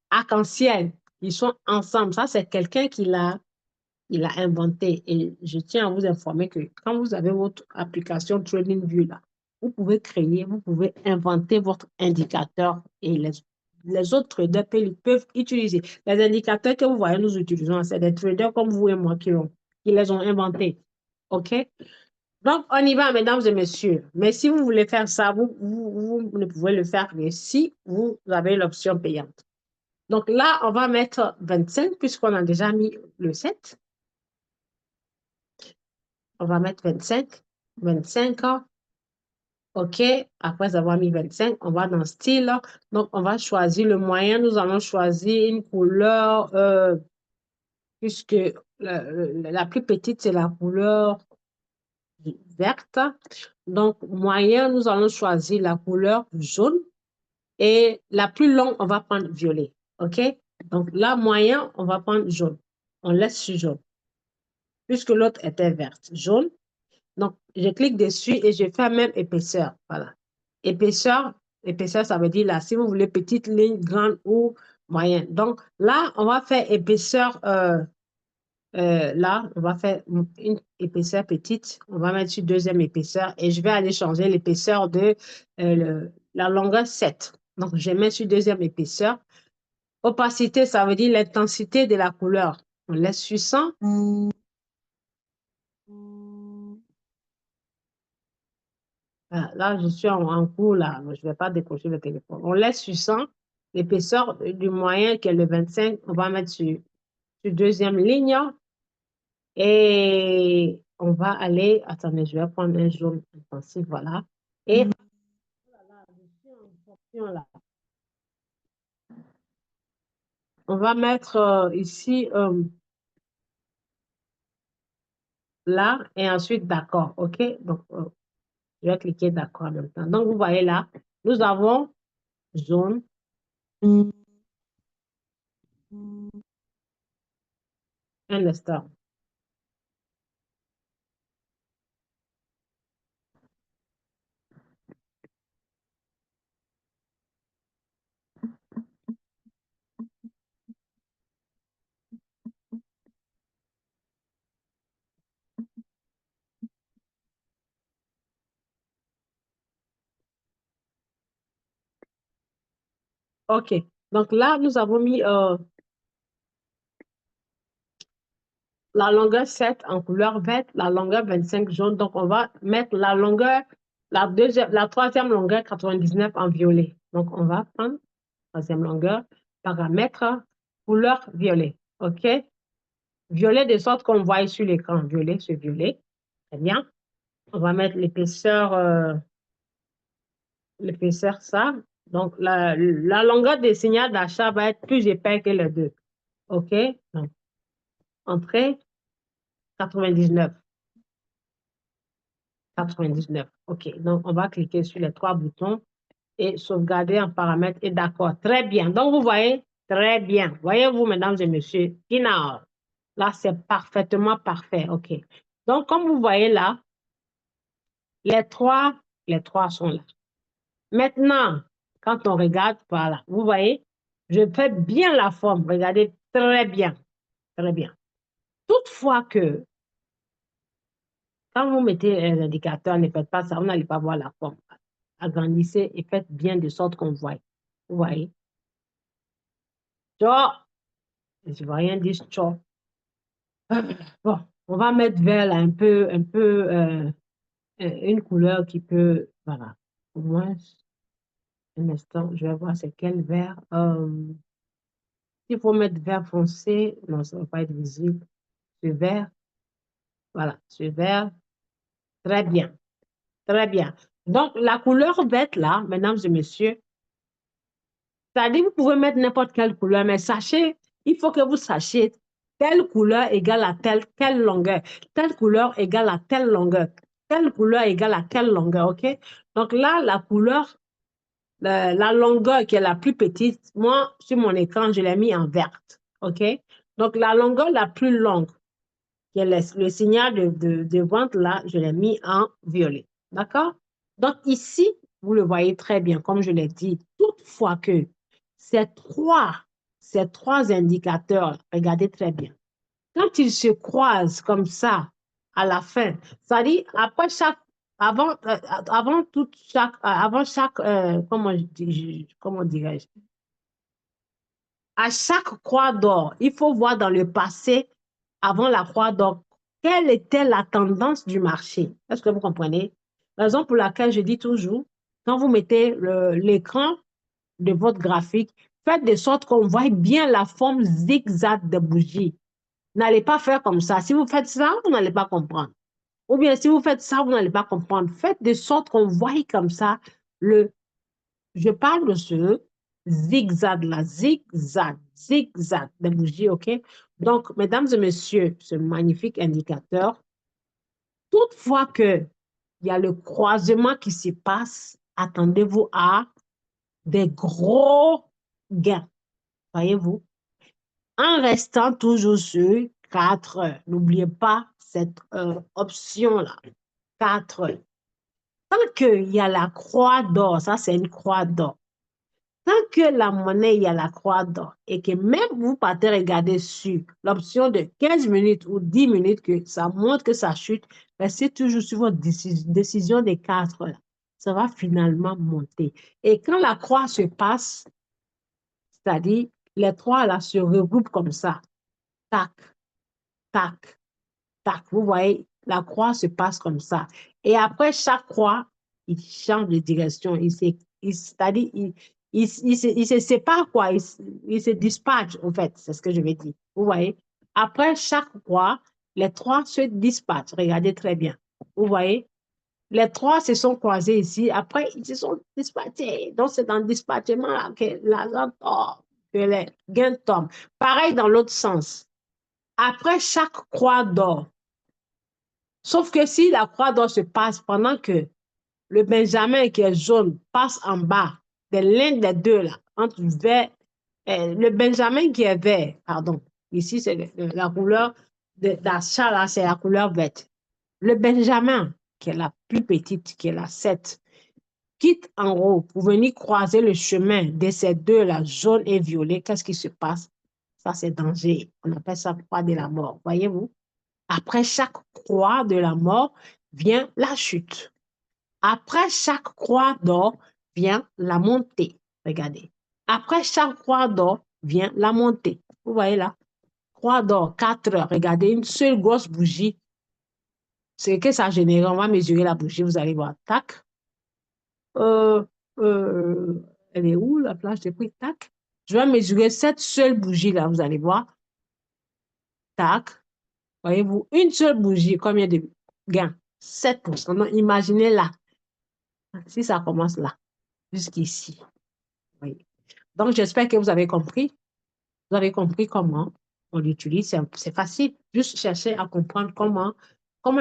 arc-en-ciel. Ils sont ensemble. Ça, c'est quelqu'un qui l'a inventé. Et je tiens à vous informer que quand vous avez votre application TradingView là, vous pouvez créer, vous pouvez inventer votre indicateur et les autres traders peuvent utiliser. Les indicateurs que vous voyez, nous utilisons, c'est des traders comme vous et moi qui les ont inventés. OK? Donc, on y va, mesdames et messieurs. Mais si vous voulez faire ça, vous ne pouvez le faire que si vous avez l'option payante. Donc là, on va mettre 25 puisqu'on a déjà mis le 7. On va mettre 25. 25 ans. OK. Après avoir mis 25, on va dans style. Donc, on va choisir le moyen. Nous allons choisir une couleur, puisque la plus petite, c'est la couleur verte. Donc, moyen, nous allons choisir la couleur jaune. Et la plus longue, on va prendre violet. OK? Donc, là, moyen, on va prendre jaune. On laisse sur jaune. Puisque l'autre était verte. Jaune. Donc, je clique dessus et je fais même épaisseur. Voilà. Épaisseur, épaisseur, ça veut dire là, si vous voulez petite ligne, grande ou moyenne. Donc, là, on va faire épaisseur. Là, on va faire une épaisseur petite. On va mettre sur deuxième épaisseur et je vais aller changer l'épaisseur de la longueur 7. Donc, je mets sur deuxième épaisseur. Opacité, ça veut dire l'intensité de la couleur. On laisse sur 100. Ah, là, je suis en cours, là. Je ne vais pas décrocher le téléphone. On laisse sur 100. L'épaisseur du moyen, qui est le 25, on va mettre sur deuxième ligne. Et on va aller, attendez, je vais prendre un jaune intensif, voilà. Et je suis en fonction, là. On va mettre ici, là, et ensuite d'accord, OK? Donc, Je vais cliquer d'accord en même temps. Donc, vous voyez là, nous avons jaune. Un instant. OK. Donc là, nous avons mis la longueur 7 en couleur verte, la longueur 25 jaune. Donc, on va mettre la longueur, la troisième longueur 99 en violet. Donc, on va prendre la troisième longueur, paramètre, couleur violet. OK? Violet de sorte qu'on voit sur l'écran. Violet, c'est violet. Très bien. On va mettre l'épaisseur ça. Donc, la longueur des signaux d'achat va être plus épais que les deux. OK? Donc, entrée 99. 99. OK. Donc, on va cliquer sur les trois boutons et sauvegarder en paramètres et d'accord. Très bien. Donc, vous voyez, très bien. Voyez-vous, mesdames et messieurs, Kinaor. Là, c'est parfaitement parfait. OK. Donc, comme vous voyez là, les trois, les trois sont là. Maintenant, quand on regarde, voilà, vous voyez, je fais bien la forme. Regardez, très bien. Très bien. Toutefois que, quand vous mettez l'indicateur, ne faites pas ça, vous n'allez pas voir la forme. Agrandissez et faites bien de sorte qu'on voit. Vous voyez? Genre, je ne vois rien dire, genre. Bon, on va mettre vert là, une couleur qui peut, voilà. Au moins, un instant, je vais voir c'est quel vert. Il faut mettre vert foncé, non, ça ne va pas être visible. Ce vert, voilà, ce vert, très bien, très bien. Donc, la couleur verte là, mesdames et messieurs, c'est-à-dire, vous pouvez mettre n'importe quelle couleur, mais sachez, il faut que vous sachiez telle couleur égale à telle longueur, telle couleur égale à telle longueur, telle couleur égale à quelle longueur, OK? Donc là, la couleur, la longueur qui est la plus petite, moi, sur mon écran, je l'ai mis en verte, OK? Donc la longueur la plus longue, qui est le signal de vente là, je l'ai mis en violet, d'accord? Donc ici, vous le voyez très bien, comme je l'ai dit, toutefois que ces trois, ces trois indicateurs, regardez très bien, quand ils se croisent comme ça à la fin, c'est-à-dire après chaque, avant toute chaque, avant chaque, comment dirais-je, à chaque croix d'or, il faut voir dans le passé, avant la croix d'or, quelle était la tendance du marché. Est-ce que vous comprenez? Raison pour laquelle je dis toujours, quand vous mettez l'écran de votre graphique, faites de sorte qu'on voit bien la forme zigzag de bougie. N'allez pas faire comme ça. Si vous faites ça, vous n'allez pas comprendre. Ou bien si vous faites ça, vous n'allez pas comprendre. Faites de sorte qu'on voit comme ça le je parle de ce zigzag là, zigzag, zigzag de bougies, OK? Donc, mesdames et messieurs, ce magnifique indicateur, toutefois que il y a le croisement qui se passe, attendez-vous à des gros gains, voyez-vous, en restant toujours sur 4 heures. N'oubliez pas cette option-là, 4 heures. Tant qu'il y a la croix d'or, ça c'est une croix d'or. Tant que la monnaie, il y a la croix d'or et que même vous partez regarder sur l'option de 15 minutes ou 10 minutes que ça montre que ça chute, restez toujours sur votre décision des 4 heures. Ça va finalement monter. Et quand la croix se passe, c'est-à-dire les trois là se regroupent comme ça, tac, tac, tac. Vous voyez, la croix se passe comme ça. Et après chaque croix, il change de direction. C'est-à-dire, il se sépare, quoi. Il se dispatche, en fait. C'est ce que je veux dire. Vous voyez? Après chaque croix, les trois se dispatchent. Regardez très bien. Vous voyez? Les trois se sont croisés ici. Après, ils se sont dispatchés. Donc, c'est dans le dispatchement là que l'argent tombe, que les gains tombent. Pareil dans l'autre sens. Après chaque croix d'or, sauf que si la croix d'or se passe pendant que le Benjamin qui est jaune passe en bas de l'un des deux là, entre vert, le Benjamin qui est vert, pardon, ici c'est la couleur d'achat là, c'est la couleur verte. Le Benjamin, qui est la plus petite, qui est la 7, quitte en haut pour venir croiser le chemin de ces deux-là, jaune et violet. Qu'est-ce qui se passe? Ça, c'est danger. On appelle ça croix de la mort. Voyez-vous? Après chaque croix de la mort vient la chute. Après chaque croix d'or vient la montée. Regardez. Après chaque croix d'or vient la montée. Vous voyez là? Croix d'or, 4 heures. Regardez, une seule grosse bougie. C'est que ça génère. On va mesurer la bougie, vous allez voir. Tac. Euh, euh, elle est où, la plage de prix? Tac. Je vais mesurer cette seule bougie-là, vous allez voir. Tac. Voyez-vous, une seule bougie, combien de gains? 7%. Donc, imaginez là, si ça commence là, jusqu'ici. Oui. Donc, j'espère que vous avez compris. Vous avez compris comment on l'utilise. C'est facile. Juste chercher à comprendre comment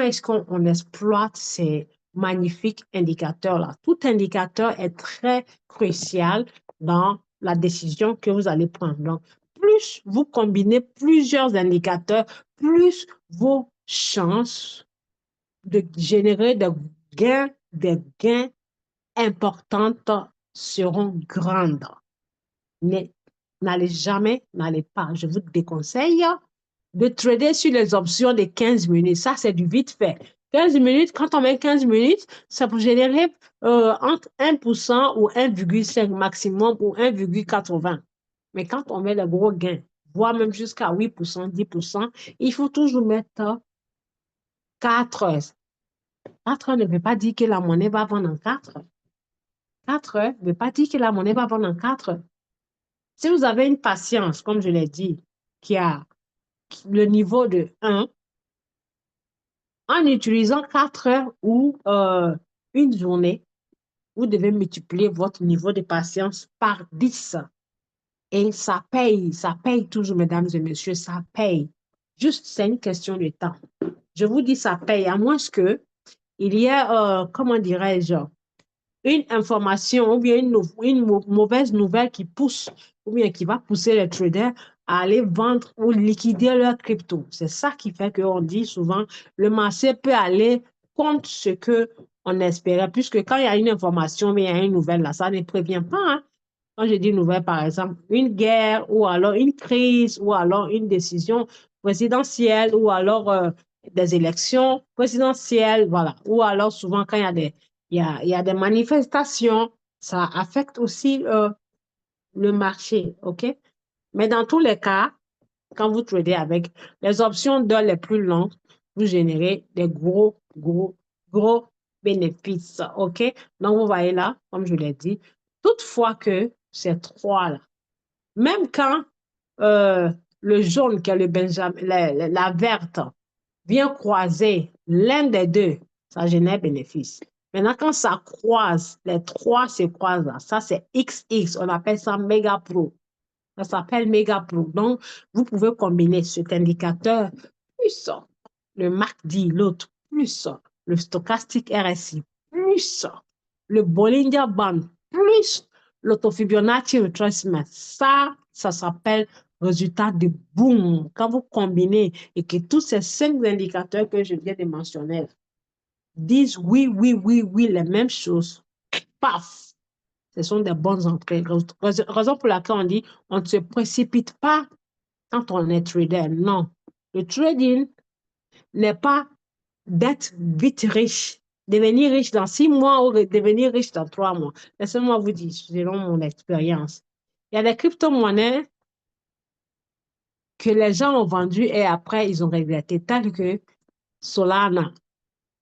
est-ce qu'on exploite ces magnifiques indicateurs-là. Tout indicateur est très crucial dans la décision que vous allez prendre. Donc, plus vous combinez plusieurs indicateurs, plus vos chances de générer des gains importantes seront grandes. N'allez pas, je vous déconseille de trader sur les options de 15 minutes. Ça, c'est du vite fait. 15 minutes, quand on met 15 minutes, ça peut générer entre 1% ou 1,5 maximum ou 1,80. Mais quand on met le gros gain, voire même jusqu'à 8%, 10%, il faut toujours mettre 4 heures. 4 heures ne veut pas dire que la monnaie va vendre en 4 heures. 4 heures ne veut pas dire que la monnaie va vendre en 4 heures. Si vous avez une patience, comme je l'ai dit, qui a le niveau de 1, en utilisant 4 heures ou une journée, vous devez multiplier votre niveau de patience par 10. Et ça paye toujours, mesdames et messieurs, ça paye. Juste, c'est une question de temps. Je vous dis, ça paye, à moins que il y ait, comment dirais-je, une information ou bien une mauvaise nouvelle qui pousse ou bien qui va pousser les traders à aller vendre ou liquider leur crypto. C'est ça qui fait qu'on dit souvent le marché peut aller contre ce que on espérait, puisque quand il y a une information, mais il y a une nouvelle là, ça ne prévient pas. Hein. Quand je dis nouvelle, par exemple, une guerre ou alors une crise ou alors une décision présidentielle ou alors des élections présidentielles, voilà. Ou alors souvent quand il y a des manifestations, ça affecte aussi le marché, OK? Mais dans tous les cas, quand vous tradez avec les options d'heure les plus longues, vous générez des gros bénéfices, OK? Donc, vous voyez là, comme je l'ai dit, toutefois que ces trois-là, même quand euh, le jaune, qui est le Benjamin, la verte, vient croiser l'un des deux, ça génère bénéfice. Maintenant, quand ça croise, les trois se croisent là, ça c'est XX, on appelle ça méga pro. Ça s'appelle méga pro. Donc, vous pouvez combiner cet indicateur plus le MACD, l'autre, plus le stochastique RSI, plus le Bollinger Band, plus l'auto-Fibonacci retracement. Ça s'appelle résultat de boom. Quand vous combinez et que tous ces 5 indicateurs que je viens de mentionner disent oui, oui, oui, oui, les mêmes choses, paf, ce sont des bonnes entrées. Raison pour laquelle on dit on ne se précipite pas quand on est trader. Non. Le trading n'est pas d'être vite riche, devenir riche dans 6 mois ou devenir riche dans 3 mois. Laissez-moi vous dire, selon mon expérience, il y a des crypto-monnaies que les gens ont vendues et après ils ont regretté, tel que Solana.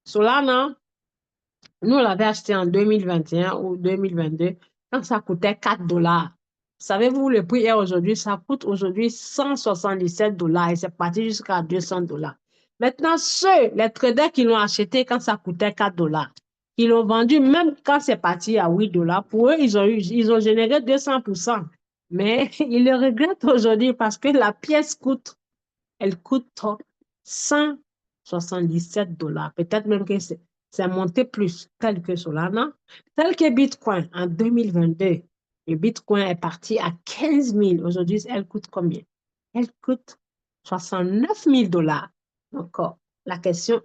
Solana, nous, on l'avait acheté en 2021 ou 2022 quand ça coûtait 4 dollars. Savez-vous, le prix est aujourd'hui, ça coûte aujourd'hui 177 dollars et c'est parti jusqu'à 200 dollars. Maintenant, les traders qui l'ont acheté quand ça coûtait 4 dollars, qui l'ont vendu même quand c'est parti à 8 dollars, pour eux, ils ont généré 200%. Mais ils le regrettent aujourd'hui parce que la pièce elle coûte 177 dollars. Peut-être même que c'est monté plus, tel que Solana, tel que Bitcoin en 2022. Le Bitcoin est parti à 15 000. Aujourd'hui, elle coûte combien? Elle coûte 69 000 dollars. Donc, la question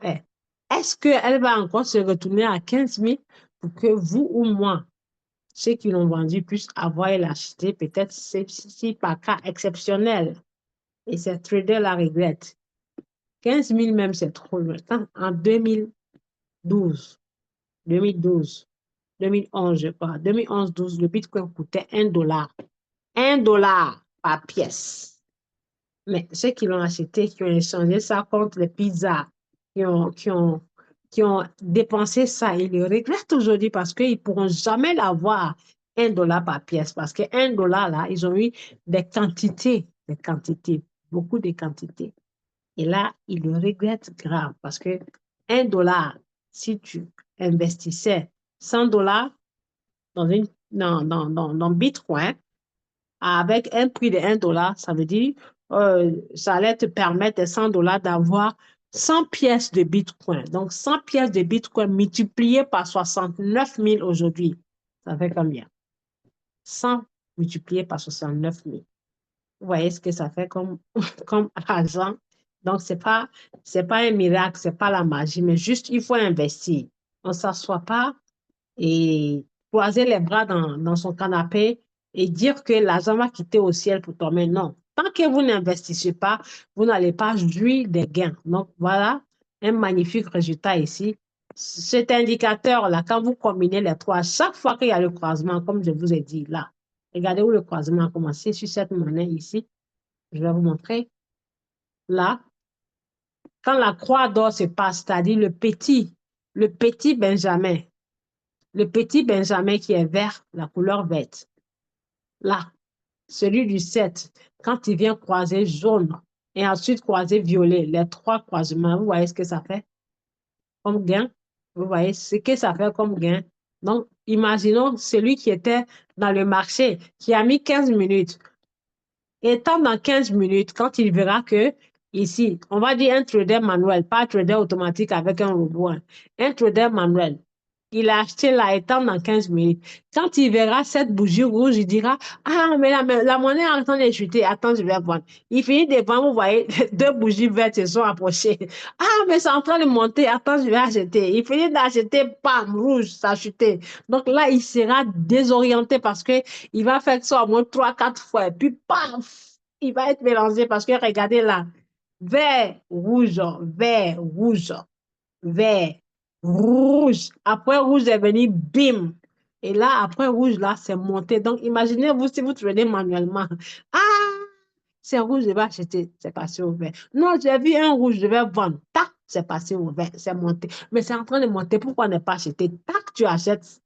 est-ce qu'elle va encore se retourner à 15 000 pour que vous ou moi, ceux qui l'ont vendu, puissent avoir et l'acheter? Peut-être si par cas exceptionnel. Et ces traders la regrettent. 15 000 même, c'est trop longtemps. En 2012, 2011, je crois, 2011-12, le Bitcoin coûtait 1 dollar. 1 dollar par pièce. Mais ceux qui l'ont acheté, qui ont échangé ça contre les pizzas, qui ont dépensé ça, ils le regrettent aujourd'hui parce qu'ils ne pourront jamais l'avoir 1 dollar par pièce. Parce que 1 dollar, là, ils ont eu des quantités, beaucoup de quantités. Et là, ils le regrettent grave parce que 1 dollar, si tu investissais 100 dollars dans Bitcoin, avec un prix de 1 dollar, ça veut dire ça allait te permettre de 100 dollars d'avoir 100 pièces de Bitcoin. Donc, 100 pièces de Bitcoin multipliées par 69 000 aujourd'hui, ça fait combien? 100 multiplié par 69 000. Vous voyez ce que ça fait comme, comme argent? Donc, c'est pas un miracle, c'est pas la magie, mais juste, il faut investir. On ne s'assoit pas et croiser les bras dans son canapé et dire que l'argent va quitter au ciel pour tomber. Non. Tant que vous n'investissez pas, vous n'allez pas jouir des gains. Donc, voilà un magnifique résultat ici. Cet indicateur-là, quand vous combinez les trois, chaque fois qu'il y a le croisement, comme je vous ai dit là, regardez où le croisement a commencé sur cette monnaie ici. Je vais vous montrer. Là, quand la croix d'or se passe, c'est-à-dire le petit Benjamin, le petit Benjamin qui est vert, la couleur verte. Là, celui du 7, quand il vient croiser jaune et ensuite croiser violet, les trois croisements, vous voyez ce que ça fait comme gain? Vous voyez ce que ça fait comme gain? Donc, imaginons celui qui était dans le marché, qui a mis 15 minutes. Étant dans 15 minutes, quand il verra que ici, on va dire un trader manuel, pas un trader automatique avec un robot, hein. Un trader manuel. Il a acheté là, étant dans 15 minutes. Quand il verra cette bougie rouge, il dira, ah, mais la monnaie est en train de chuter. Attends, je vais vendre. Il finit de vendre, vous voyez, deux bougies vertes se sont approchées. Ah, mais c'est en train de monter. Attends, je vais acheter. Il finit d'acheter, bam, rouge, ça a chuté. Donc là, il sera désorienté parce que il va faire ça au moins 3, 4 fois. Et puis, paf, il va être mélangé parce que regardez là, vert, rouge, vert, rouge, vert, rouge. Après rouge est venu, bim. Et là, après rouge, là, c'est monté. Donc, imaginez-vous si vous traînez manuellement. Ah, c'est rouge, je vais acheter. C'est passé au vert. Non, j'ai vu un rouge, je vais vendre. Tac, c'est passé au vert. C'est monté. Mais c'est en train de monter. Pourquoi ne pas acheter? Tac, tu achètes.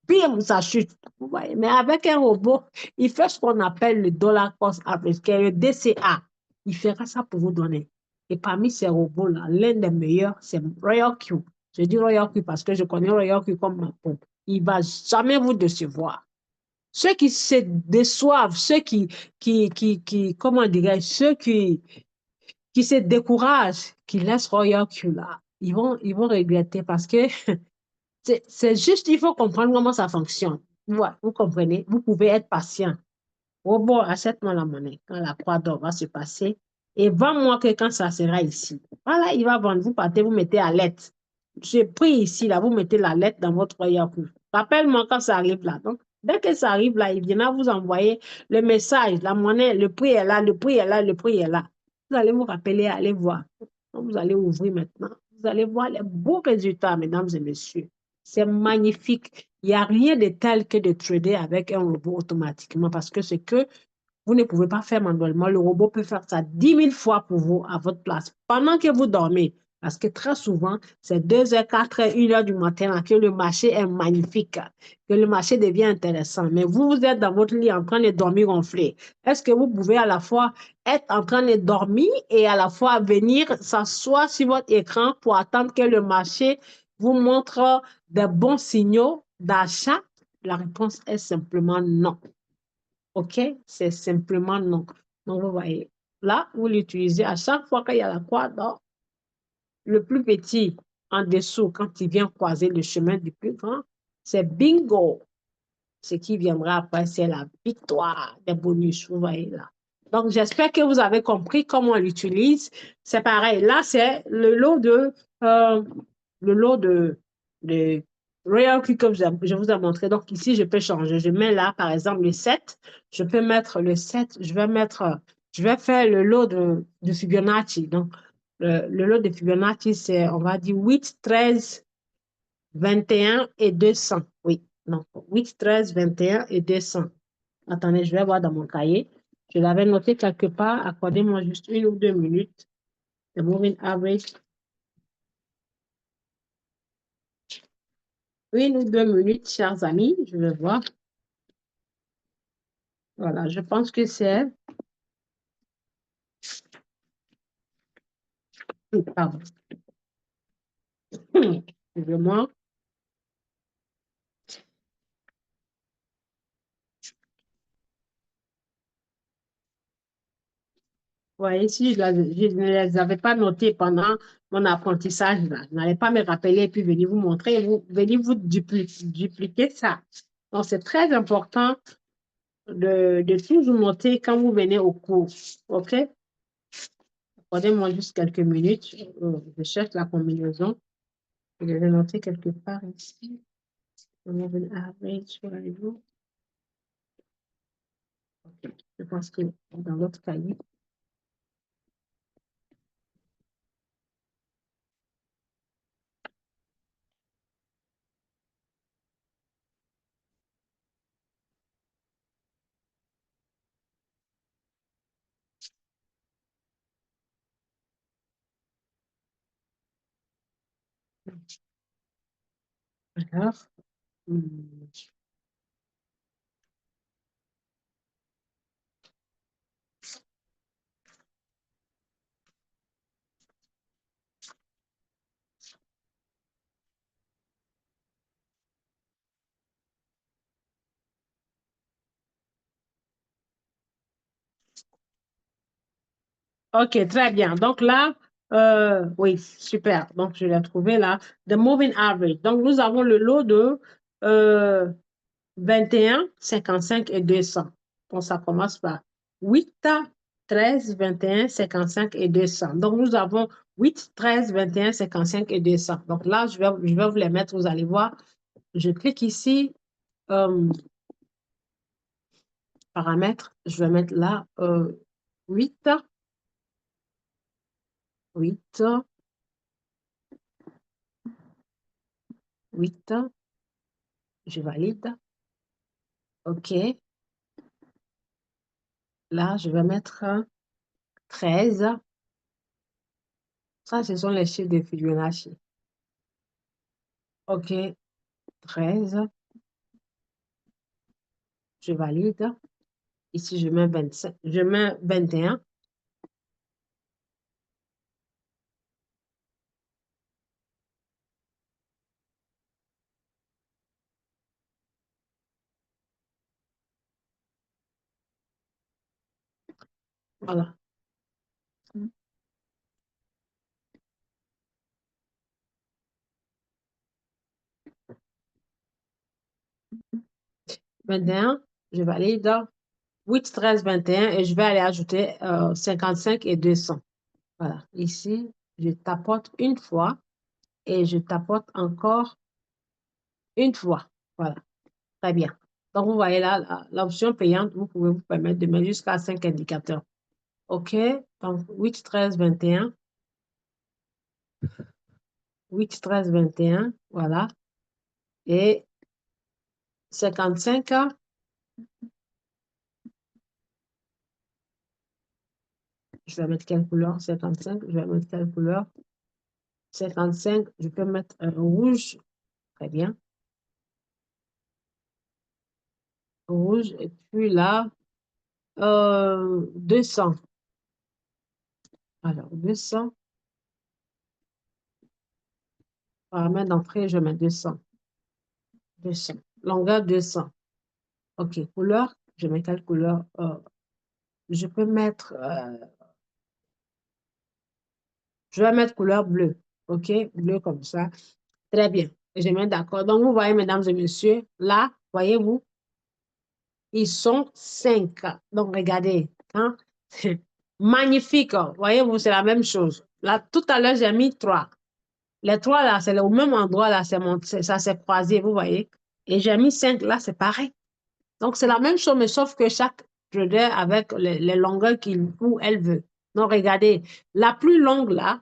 Bim, ça chute. Vous voyez? Mais avec un robot, il fait ce qu'on appelle le dollar cost average, qui est le DCA. Il fera ça pour vous donner. Et parmi ces robots-là, l'un des meilleurs, c'est Royal Q. Je dis Royal Q parce que je connais Royal Q comme ma peau. Il ne va jamais vous décevoir. Ceux qui se déçoivent, ceux comment dirais-je, ceux qui se découragent, qui laissent Royal Q là, ils vont regretter parce que c'est juste, il faut comprendre comment ça fonctionne. Vous comprenez? Vous pouvez être patient. Oh bon, achète-moi la monnaie quand la croix d'or va se passer et vends-moi que quand ça sera ici. Voilà, il va vendre. Vous partez, vous mettez la lettre. J'ai pris ici, là, vous mettez la lettre dans votre Yahoo. Rappelle-moi quand ça arrive là. Donc, dès que ça arrive là, il viendra vous envoyer le message, la monnaie, le prix est là, le prix est là, le prix est là. Vous allez vous rappeler, allez voir. Donc, vous allez ouvrir maintenant. Vous allez voir les beaux résultats, mesdames et messieurs. C'est magnifique. Il n'y a rien de tel que de trader avec un robot automatiquement parce que c'est que vous ne pouvez pas faire manuellement. Le robot peut faire ça 10 000 fois pour vous à votre place pendant que vous dormez. Parce que très souvent, c'est 2 heures, 4 heures, 1 heure du matin là, que le marché est magnifique, que le marché devient intéressant. Mais vous, vous êtes dans votre lit en train de dormir gonflé. Est-ce que vous pouvez à la fois être en train de dormir et à la fois venir s'asseoir sur votre écran pour attendre que le marché vous montre des bons signaux d'achat? La réponse est simplement non. OK? C'est simplement non. Donc, vous voyez, là, vous l'utilisez à chaque fois qu'il y a la croix d'or, le plus petit. en dessous, quand il vient croiser le chemin du plus grand, c'est bingo. Ce qui viendra après, c'est la victoire des bonus. Vous voyez là. Donc, j'espère que vous avez compris comment on l'utilise. C'est pareil. Là, c'est euh, le lot de Royal Quick que je vous ai montré. Donc, ici, je peux changer. Je mets là, par exemple, le 7. Je peux mettre le 7. Je vais faire le lot de Fibonacci. Donc, le lot de Fibonacci, c'est, on va dire, 8, 13, 21 et 200. Oui, non, 8, 13, 21 et 200. Attendez, je vais voir dans mon cahier. Je l'avais noté quelque part. Accordez-moi juste 1 ou 2 minutes. The moving average. 1 ou 2 minutes, chers amis. Je vais voir. Voilà, je pense que c'est... Pardon. Excusez-moi. Ouais, ici, je ne les avais pas notés pendant mon apprentissage. Là. Je n'allais pas me rappeler et puis venir vous montrer, venir vous dupliquer ça. Donc, c'est très important de toujours noter quand vous venez au cours. OK? Accordez-moi juste quelques minutes. Je cherche la combinaison. Je vais noter quelque part ici. Moving average, voyez-vous. OK. Je pense que dans l'autre cahier. Alors, OK, très bien. Donc là, oui, super. Donc, je l'ai trouvé là. The moving average. Donc, nous avons le lot de 21, 55 et 200. Donc, ça commence par 8, 13, 21, 55 et 200. Donc, nous avons 8, 13, 21, 55 et 200. Donc là, je vais vous les mettre, vous allez voir. Je clique ici, euh, paramètres. Je vais mettre là 8, 8, 8. Je valide. OK. Là, je vais mettre 13. Ça, ce sont les chiffres de Fibonacci. OK. 13. Je valide. Ici, je mets 25. Je mets 21. Voilà. 21. Je valide. 8, 13, 21. Et je vais aller ajouter 55 et 200. Voilà. Ici, je tapote une fois et je tapote encore une fois. Voilà. Très bien. Donc, vous voyez là, l'option payante, vous pouvez vous permettre de mettre jusqu'à 5 indicateurs. OK. Donc, 8, 13, 21. 8, 13, 21. Voilà. Et 55. Je vais mettre quelle couleur? 55. Je vais mettre quelle couleur? 55. Je peux mettre un rouge. Très bien. Rouge. Et puis là, 200. Alors, 200. Paramètre d'entrée, je mets 200. 200. Longueur 200. OK. Couleur. Je mets quelle couleur? Je peux mettre... je vais mettre couleur bleue. OK? Bleu comme ça. Très bien. Je mets d'accord. Donc, vous voyez, mesdames et messieurs, là, voyez-vous, ils sont 5. Donc, regardez. Hein? Magnifique. Voyez-vous, c'est la même chose. Là, tout à l'heure, j'ai mis 3. Les 3, là, c'est au même endroit, là, ça s'est croisé, vous voyez. Et j'ai mis 5, là, c'est pareil. Donc, c'est la même chose, mais sauf que chaque trader avec les longueurs qu'il ou elle veut. Donc, regardez, la plus longue, là,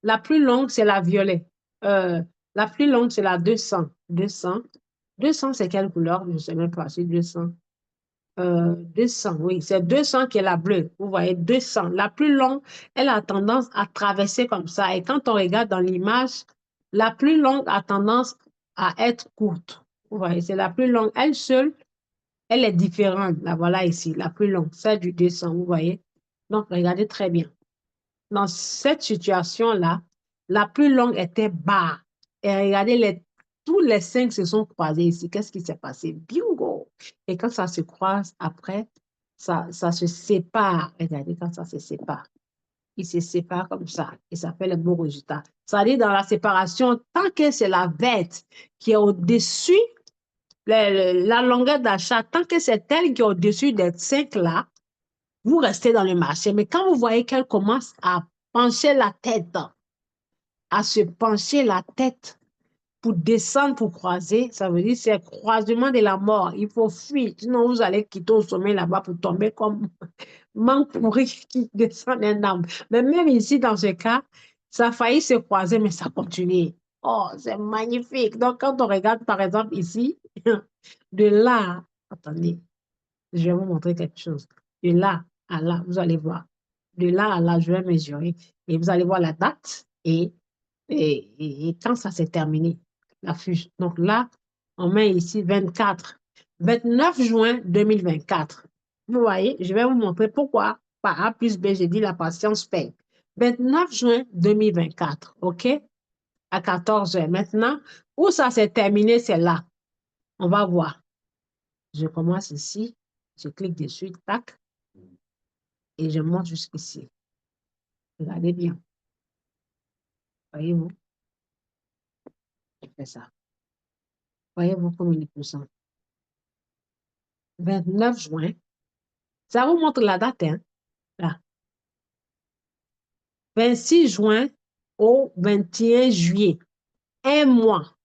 la plus longue, c'est la violet. Euh, la plus longue, c'est la 200. 200. 200, c'est quelle couleur? Je ne sais même pas si 200. 200, oui, c'est 200 qui est la bleue. Vous voyez, 200. La plus longue, elle a tendance à traverser comme ça. Et quand on regarde dans l'image, la plus longue a tendance à être courte. Vous voyez, c'est la plus longue. Elle seule, elle est différente. La voilà ici, la plus longue, celle du 200, vous voyez. Donc, regardez très bien. Dans cette situation-là, la plus longue était bas. Et regardez, tous les 5 se sont croisés ici. Qu'est-ce qui s'est passé? Bingo! Et quand ça se croise, après, ça se sépare. Regardez quand ça se sépare. Ils se séparent comme ça. Et ça fait le beau résultat. Ça dit dans la séparation, tant que c'est la bête qui est au-dessus, la longueur d'achat, tant que c'est elle qui est au-dessus des 5 là, vous restez dans le marché. Mais quand vous voyez qu'elle commence à pencher la tête, à se pencher la tête pour descendre, pour croiser, ça veut dire c'est le croisement de la mort. Il faut fuir, sinon vous allez quitter au sommet là-bas pour tomber comme manque pourri qui descend d'un arbre. Mais même ici, dans ce cas, ça a failli se croiser, mais ça continue. Oh, c'est magnifique. Donc, quand on regarde, par exemple, ici, de là, attendez, je vais vous montrer quelque chose. De là à là, vous allez voir. De là à là, je vais mesurer et vous allez voir la date et quand ça s'est terminé, la fusion. Donc là, on met ici 29 juin 2024. Vous voyez, je vais vous montrer pourquoi par A plus B, j'ai dit la patience paye. 29 juin 2024, OK? À 14 heures. Maintenant, où ça s'est terminé, c'est là. On va voir. Je commence ici, je clique dessus, tac, et je monte jusqu'ici. Regardez bien. Voyez-vous, je fais ça. Voyez-vous combien de pourcents? 29 juin. Ça vous montre la date, hein? Là. 26 juin au 21 juillet. Un mois.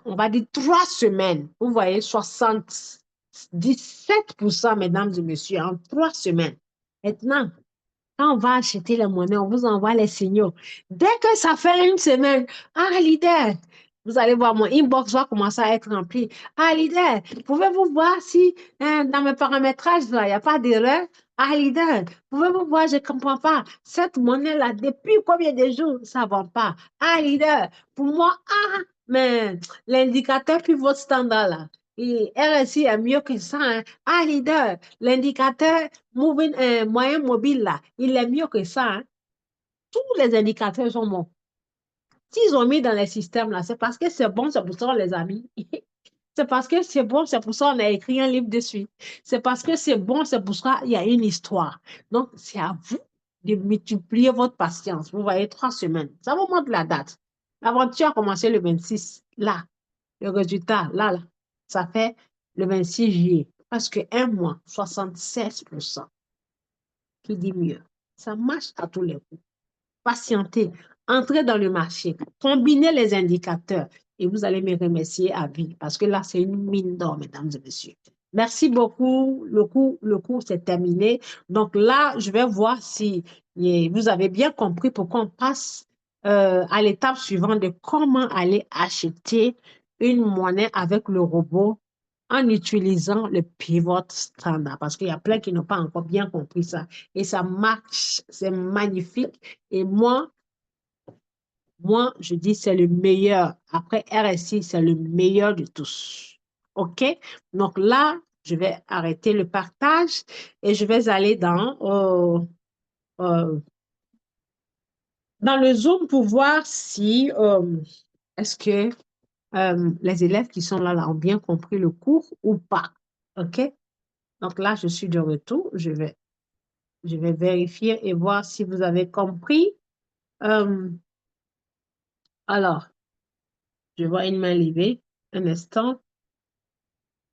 On va dire 3 semaines. Vous voyez, 77%, mesdames et messieurs, en 3 semaines. Maintenant, quand on va acheter les monnaies, on vous envoie les signaux. Dès que ça fait une semaine, ah, leader, vous allez voir, mon inbox va commencer à être rempli. Ah, leader, pouvez-vous voir si dans mes paramétrages, il n'y a pas d'erreur? Ah, leader, pouvez-vous voir, je ne comprends pas. Cette monnaie-là, depuis combien de jours, ça ne va pas? Ah, leader, pour moi, mais l'indicateur pivot standard, là, et RSI est mieux que ça. Hein. Ah, leader, l'indicateur moyen mobile, là, il est mieux que ça. Hein. Tous les indicateurs sont bons. S'ils ont mis dans les systèmes, là, c'est parce que c'est bon, c'est pour ça qu'on les a mis. C'est parce que c'est bon, c'est pour ça qu'on a écrit un livre dessus. C'est parce que c'est bon, c'est pour ça qu'il y a une histoire. Donc, c'est à vous de multiplier votre patience. Vous voyez, 3 semaines. Ça vous montre la date. L'aventure a commencé le 26. Là, le résultat, là, ça fait le 26 juillet. Parce qu'un mois, 76%. Qui dit mieux? Ça marche à tous les coups. Patientez, entrez dans le marché, combinez les indicateurs et vous allez me remercier à vie parce que là, c'est une mine d'or, mesdames et messieurs. Merci beaucoup. Le cours s'est terminé. Donc là, je vais voir si vous avez bien compris pourquoi on passe à l'étape suivante de comment aller acheter une monnaie avec le robot en utilisant le pivot standard parce qu'il y a plein qui n'ont pas encore bien compris ça. Et ça marche, c'est magnifique. Et moi, je dis c'est le meilleur. Après RSI, c'est le meilleur de tous. OK? Donc là, je vais arrêter le partage et je vais aller euh, dans le Zoom pour voir si est-ce que les élèves qui sont là ont bien compris le cours ou pas. OK? Donc là, je suis de retour. Je vais vérifier et voir si vous avez compris. Euh, Alors, je vois une main levée. Un instant.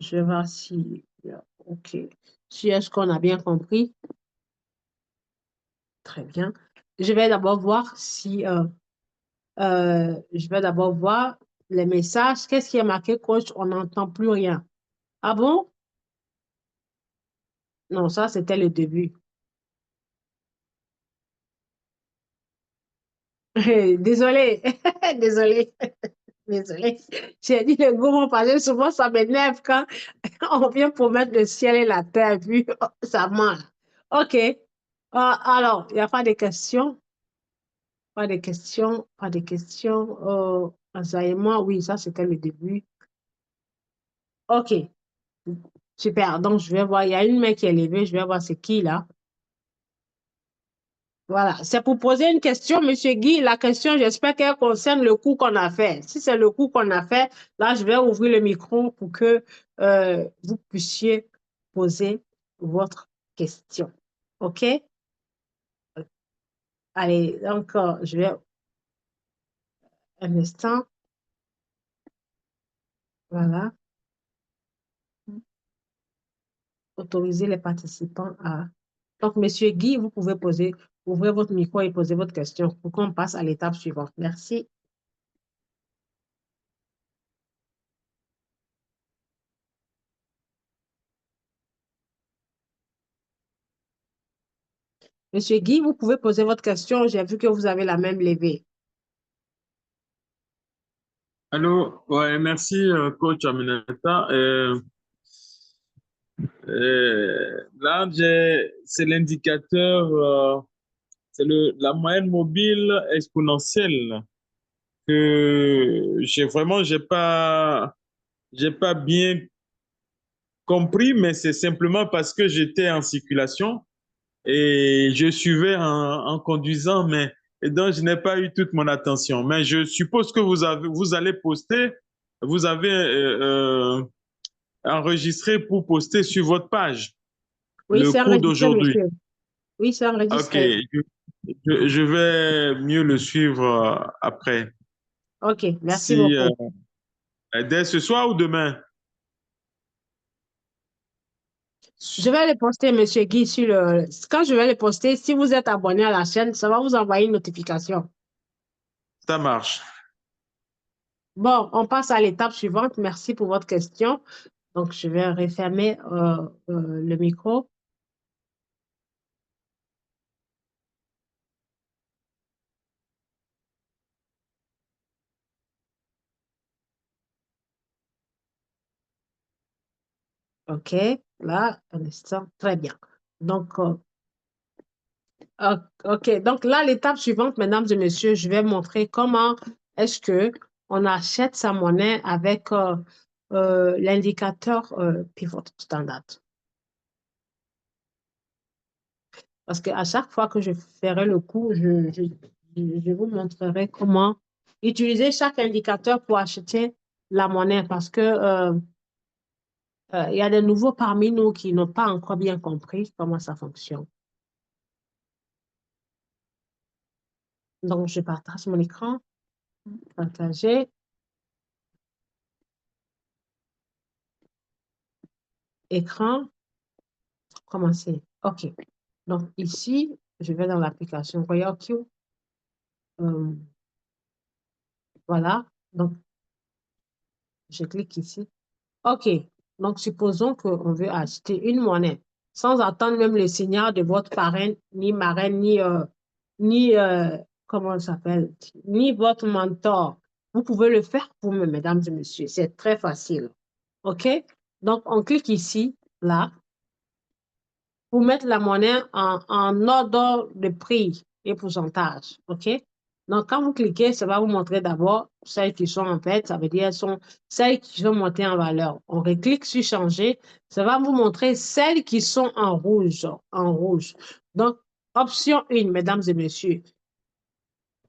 Je vais voir si... OK. Si est-ce qu'on a bien compris? Très bien. Je vais d'abord voir si... je vais d'abord voir les messages. Qu'est-ce qui est marqué, coach? On n'entend plus rien. Ah bon? Non, ça, c'était le début. Désolé. Désolé. Désolé. J'ai dit le gros mot parce que souvent ça m'énerve quand on vient pour mettre le ciel et la terre, puis ça ment. OK. Alors, il n'y a pas de questions? Pas de questions? Pas de questions? Asa et moi, oui, ça c'était le début. OK. Super. Donc, je vais voir. Il y a une main qui est levée. Je vais voir c'est qui là. Voilà. C'est pour poser une question, Monsieur Guy. La question, j'espère qu'elle concerne le coup qu'on a fait. Si c'est le coup qu'on a fait, là, je vais ouvrir le micro pour que vous puissiez poser votre question. OK? Allez, donc, je vais un instant. Voilà. Autoriser les participants à... Donc, Monsieur Guy, vous pouvez poser, ouvrir votre micro et poser votre question pour qu'on passe à l'étape suivante. Merci. Monsieur Guy, vous pouvez poser votre question. J'ai vu que vous avez la même levée. Allô, ouais, merci, coach Aminata. Là, c'est l'indicateur, c'est la moyenne mobile exponentielle que j'ai pas bien compris, mais c'est simplement parce que j'étais en circulation et je suivais en conduisant, mais et donc je n'ai pas eu toute mon attention. Mais je suppose que vous allez poster, vous avez enregistré pour poster sur votre page Oui, le c'est cours enregistré, d'aujourd'hui. monsieur. Oui, c'est Ok, enregistré. je vais mieux le suivre après. OK, merci Si beaucoup. dès ce soir ou demain. Je vais le poster, Monsieur Guy, sur le... Quand je vais le poster, si vous êtes abonné à la chaîne, ça va vous envoyer une notification. Ça marche. Bon, on passe à l'étape suivante. Merci pour votre question. Donc, je vais refermer le micro. OK, là, un instant. Très bien. Donc, OK. Donc là, l'étape suivante, mesdames et messieurs, je vais montrer comment est-ce que on achète sa monnaie avec l'indicateur pivot standard. Parce qu'à chaque fois que je ferai le cours, je vous montrerai comment utiliser chaque indicateur pour acheter la monnaie parce que il y a des nouveaux parmi nous qui n'ont pas encore bien compris comment ça fonctionne. Donc, je partage mon écran, partager, écran, commencer. OK. Donc, ici, je vais dans l'application Royal Q. Euh, voilà. Donc, je clique ici. OK. Donc, supposons qu'on veut acheter une monnaie sans attendre même le signal de votre parrain, ni marraine, ni comment ça s'appelle, ni votre mentor. Vous pouvez le faire pour vous, mesdames et messieurs. C'est très facile. OK? Donc, on clique ici, là, pour mettre la monnaie en ordre de prix et pourcentage. OK? Donc, quand vous cliquez, ça va vous montrer d'abord celles qui sont en fait, ça veut dire sont celles qui sont montées en valeur. On reclique sur changer, ça va vous montrer celles qui sont en rouge, en rouge. Donc, option 1, mesdames et messieurs,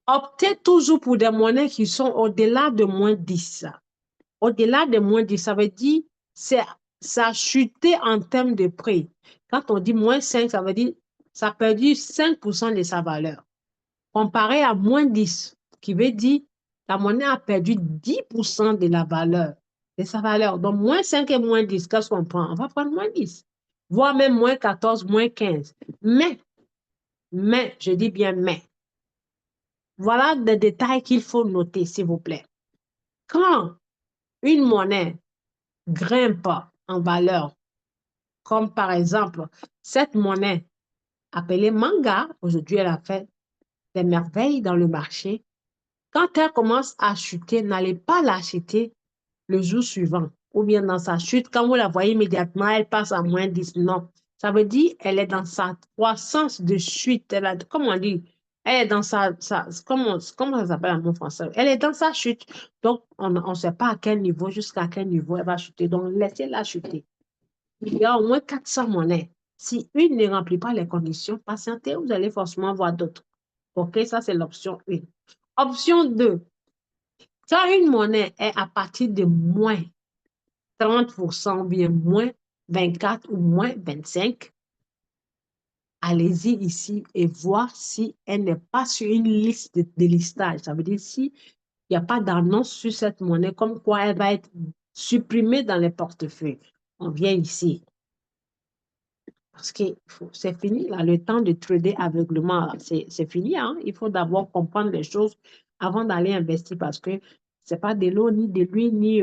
optez toujours pour des monnaies qui sont au-delà de -10. Au-delà de -10, ça veut dire c'est ça a chuté en termes de prix. Quand on dit -5, ça veut dire ça a perdu 5% de sa valeur. Comparé à -10, qui veut dire la monnaie a perdu 10% de la valeur, de sa valeur. Donc, moins 5 et moins 10, qu'est-ce qu'on prend? On va prendre moins 10, voire même moins 14, moins 15. Mais, je dis bien mais. Voilà des détails qu'il faut noter, s'il vous plaît. Quand une monnaie grimpe en valeur, comme par exemple cette monnaie appelée manga, aujourd'hui elle a fait des merveilles dans le marché. Quand elle commence à chuter, n'allez pas l'acheter le jour suivant ou bien dans sa chute. Quand vous la voyez immédiatement, elle passe à moins 10. Non, ça veut dire elle est dans sa croissance de chute. Elle a, comment on dit? Elle est dans comment ça s'appelle en mot français? Elle est dans sa chute. Donc, on ne sait pas à quel niveau, jusqu'à quel niveau elle va chuter. Donc, laissez-la chuter. Il y a au moins 400 monnaies. Si une ne remplit pas les conditions, patientez, vous allez forcément voir d'autres. OK, ça c'est l'option 1. Option 2, quand une monnaie est à partir de moins 30% ou bien moins 24 ou moins 25, allez-y ici et voir si elle n'est pas sur une liste de listage. Ça veut dire si il n'y a pas d'annonce sur cette monnaie, comme quoi elle va être supprimée dans les portefeuilles. On vient ici. Parce que c'est fini, là, le temps de trader aveuglement, c'est fini. Hein? Il faut d'abord comprendre les choses avant d'aller investir parce que ce n'est pas de l'eau, ni de l'huile, ni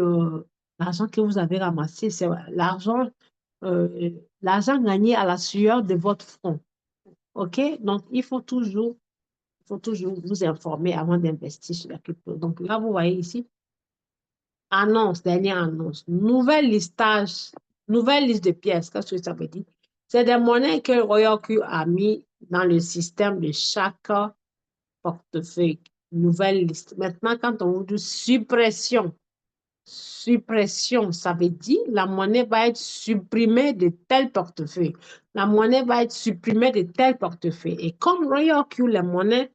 l'argent que vous avez ramassé. C'est euh, l'argent gagné à la sueur de votre front. OK? Donc, il faut toujours vous informer avant d'investir sur la crypto. Donc, là, vous voyez ici, annonce, dernière annonce, nouvelle listage, nouvelle liste de pièces. Qu'est-ce que ça veut dire? C'est des monnaies que Royal Q a mis dans le système de chaque portefeuille. Nouvelle liste. Maintenant, quand on vous dit suppression, ça veut dire la monnaie va être supprimée de tel portefeuille. La monnaie va être supprimée de tel portefeuille. Et comme Royal Q, les monnaies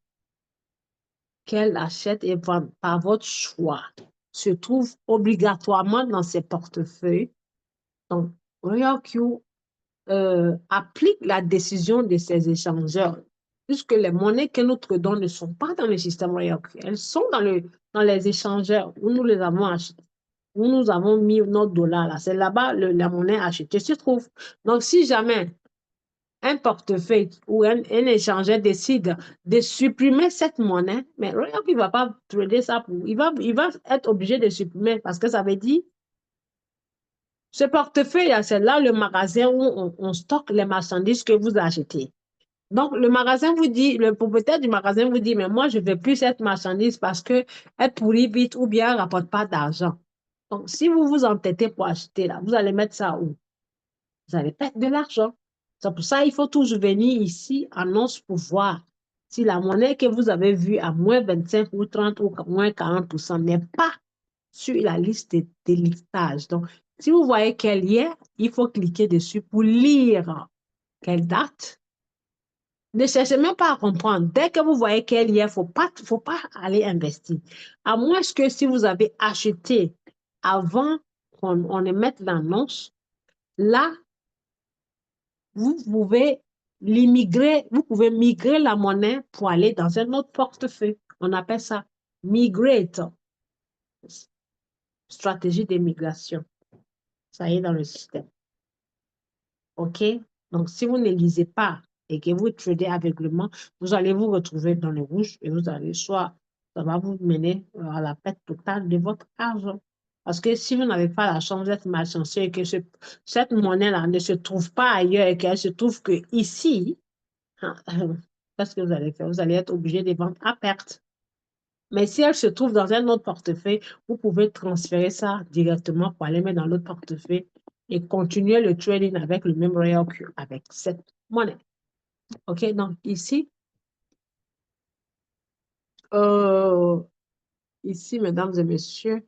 qu'elle achète et vend par votre choix se trouvent obligatoirement dans ses portefeuilles, donc Royal Q applique la décision de ces échangeurs, puisque les monnaies que nous tradons ne sont pas dans le système Royal Q, elles sont dans les échangeurs où nous les avons achetées, où nous avons mis nos dollars là. C'est là-bas la monnaie achetée se trouve. Donc, si jamais un portefeuille ou un échangeur décide de supprimer cette monnaie, mais Royal Q ne va pas trader ça il va être obligé de supprimer parce que ça veut dire ce portefeuille, c'est là le magasin où on stocke les marchandises que vous achetez. Donc, le magasin vous dit, le propriétaire du magasin vous dit, mais moi, je ne veux plus cette marchandise parce qu'elle pourrit vite ou bien elle ne rapporte pas d'argent. Donc, si vous vous entêtez pour acheter là, vous allez mettre ça où? Vous allez perdre de l'argent. C'est pour ça qu'il faut toujours venir ici, annonce pour voir si la monnaie que vous avez vue à moins 25 ou 30 ou moins 40% n'est pas sur la liste des listages. Donc, si vous voyez qu'elle y est, il faut cliquer dessus pour lire quelle date. Ne cherchez même pas à comprendre. Dès que vous voyez qu'elle y est, faut pas aller investir. À moins que si vous avez acheté avant qu'on émette l'annonce, là, vous pouvez vous pouvez migrer la monnaie pour aller dans un autre portefeuille. On appelle ça migrate, stratégie d'immigration. Ça y est dans le système. OK? Donc, si vous ne lisez pas et que vous tradez aveuglement, vous allez vous retrouver dans le rouge et vous allez ça va vous mener à la perte totale de votre argent. Parce que si vous n'avez pas la chance d'être malchanceux et que cette monnaie-là ne se trouve pas ailleurs et qu'elle se trouve que ici, qu'est-ce que vous allez faire? Vous allez être obligé de vendre à perte. Mais si elle se trouve dans un autre portefeuille, vous pouvez transférer ça directement pour aller mettre dans l'autre portefeuille et continuer le trading avec le même Royal Q, avec cette monnaie. OK, donc euh, ici, mesdames et messieurs,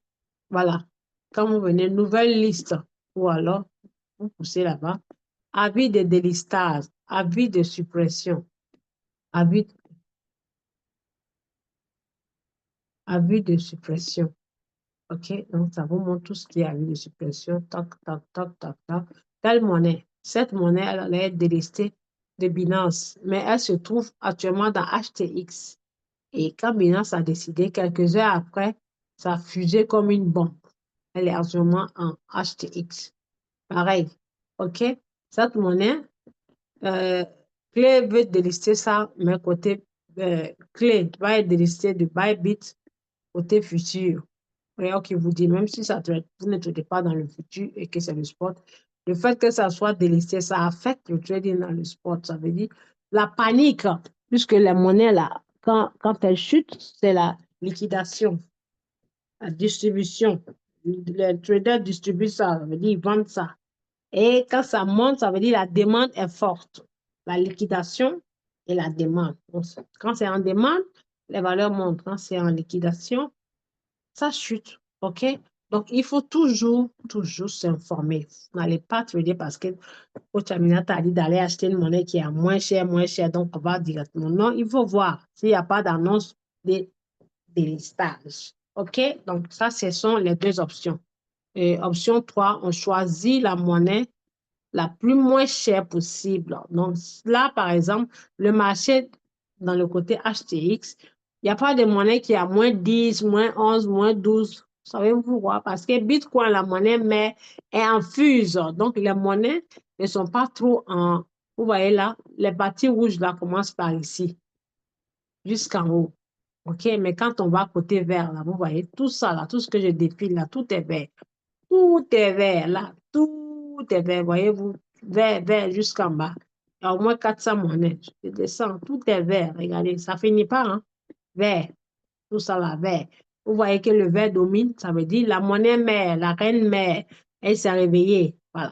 voilà. Quand vous venez, nouvelle liste, ou alors, vous poussez là-bas, avis de délistage, avis de suppression, avis, avis de suppression. OK, donc ça vous montre tout ce qui est avis de suppression, tac, tac, tac, tac, tac. Telle monnaie, cette monnaie, elle allait être délistée de Binance, mais elle se trouve actuellement dans HTX. Et quand Binance a décidé, quelques heures après, ça a fusé comme une bombe. Elle est largement en HTX. Pareil. OK? Cette monnaie, euh, Clé veut délister ça, mais côté Clé va être délisté de Bybit côté futur. D'ailleurs, qui vous dit, même si ça vous ne tradez pas dans le futur et que c'est le spot, le fait que ça soit délisté, ça affecte le trading dans le spot. Ça veut dire la panique, puisque les monnaies, là, quand elles chutent, c'est la liquidation, la distribution. Les traders distribuent ça, ça veut dire ils vendent ça. Et quand ça monte, ça veut dire la demande est forte. La liquidation et la demande. Donc, quand c'est en demande, les valeurs montent. Quand c'est en liquidation, ça chute. OK? Donc, il faut toujours s'informer. Vous n'allez pas trader parce que Coach Aminata a dit d'aller acheter une monnaie qui est à moins cher, donc on va directement. Non, il faut voir s'il n'y a pas d'annonce de délistage. OK? Donc, ça, ce sont les deux options. Et option 3, on choisit la monnaie la plus moins chère possible. Donc, là, par exemple, le marché dans le côté HTX, il n'y a pas de monnaie qui est à moins 10, moins 11, moins 12. Savez-vous pourquoi? Parce que Bitcoin, la monnaie mais est en fuse. Donc, les monnaies ne sont pas trop en... Vous voyez là, les bâtis rouges là commencent par ici, jusqu'en haut. OK? Mais quand on va côté vert, là, vous voyez, tout ça là, tout ce que je défile là, tout est vert. Tout est vert là, tout est vert, voyez-vous, vert jusqu'en bas. Il y a au moins 400 monnaies. Je descends, tout est vert, regardez, ça finit pas, hein? Vert, tout ça là, vert. Vous voyez que le vert domine, ça veut dire la monnaie mère, la reine mère, elle s'est réveillée. Voilà.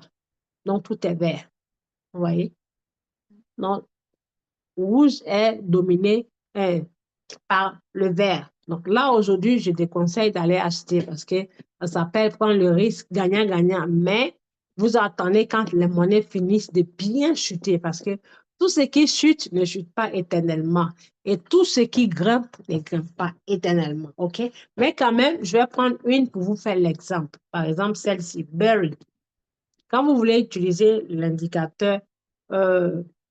Donc tout est vert. Vous voyez? Donc, rouge est dominé par le vert. Donc là, aujourd'hui, je te conseille d'aller acheter parce que ça s'appelle prendre le risque gagnant-gagnant. Mais vous attendez quand les monnaies finissent de bien chuter parce que tout ce qui chute ne chute pas éternellement. Et tout ce qui grimpe ne grimpe pas éternellement. OK? Mais quand même, je vais prendre une pour vous faire l'exemple. Par exemple, celle-ci, Berry. Quand vous voulez utiliser l'indicateur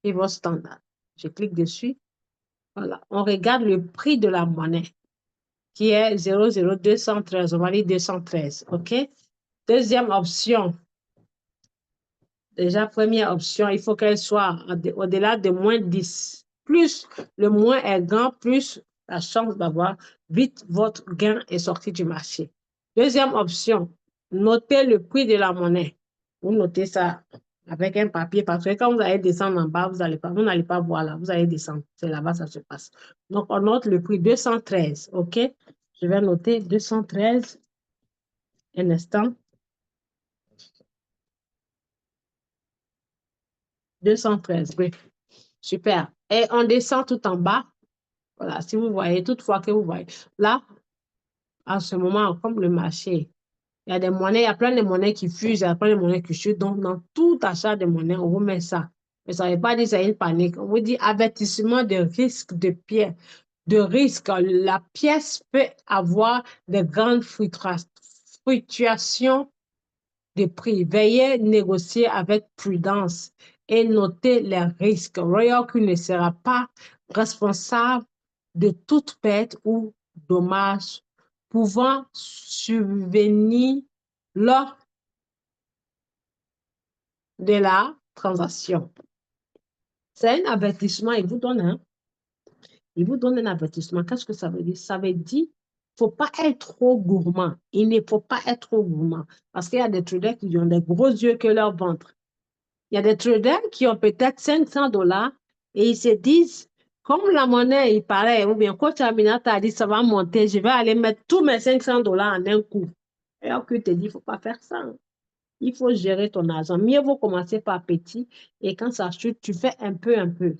Pivot Standard, je clique dessus. Voilà. On regarde le prix de la monnaie qui est 0,0213. On va dire 213. OK? Deuxième option. Déjà, première option, il faut qu'elle soit au-delà de moins 10. Plus le moins est grand, plus la chance d'avoir vite votre gain est sorti du marché. Deuxième option, notez le prix de la monnaie. Vous notez ça avec un papier parce que quand vous allez descendre en bas, vous n'allez pas voir là, vous allez descendre. C'est là-bas ça se passe. Donc, on note le prix 213. OK? Je vais noter 213. Un instant. 213. Oui. Super. Et on descend tout en bas. Voilà, si vous voyez, toutefois que vous voyez. Là, en ce moment, comme le marché, il y a des monnaies, il y a plein de monnaies qui fusent, il y a plein de monnaies qui chutent. Donc, dans tout achat de monnaie, on vous met ça. Mais ça ne veut pas dire que c'est une panique. On vous dit avertissement de risque de pièce. De risque. La pièce peut avoir de grandes fluctuations de prix. Veuillez négocier avec prudence et noter les risques. Royal Q ne sera pas responsable de toute perte ou dommage pouvant survenir lors de la transaction. C'est un avertissement, il vous donne, hein? Il vous donne un avertissement. Qu'est-ce que ça veut dire? Ça veut dire qu'il ne faut pas être trop gourmand. Il ne faut pas être trop gourmand. Parce qu'il y a des traders qui ont des gros yeux que leur ventre. Il y a des traders qui ont peut-être 500 dollars et ils se disent, comme la monnaie, il paraît, ou bien Coach Aminata a dit, ça va monter, je vais aller mettre tous mes 500 dollars en un coup. Et alors que te dit, il ne faut pas faire ça. Il faut gérer ton argent. Mieux vaut commencer par petit et quand ça chute, tu fais un peu, un peu.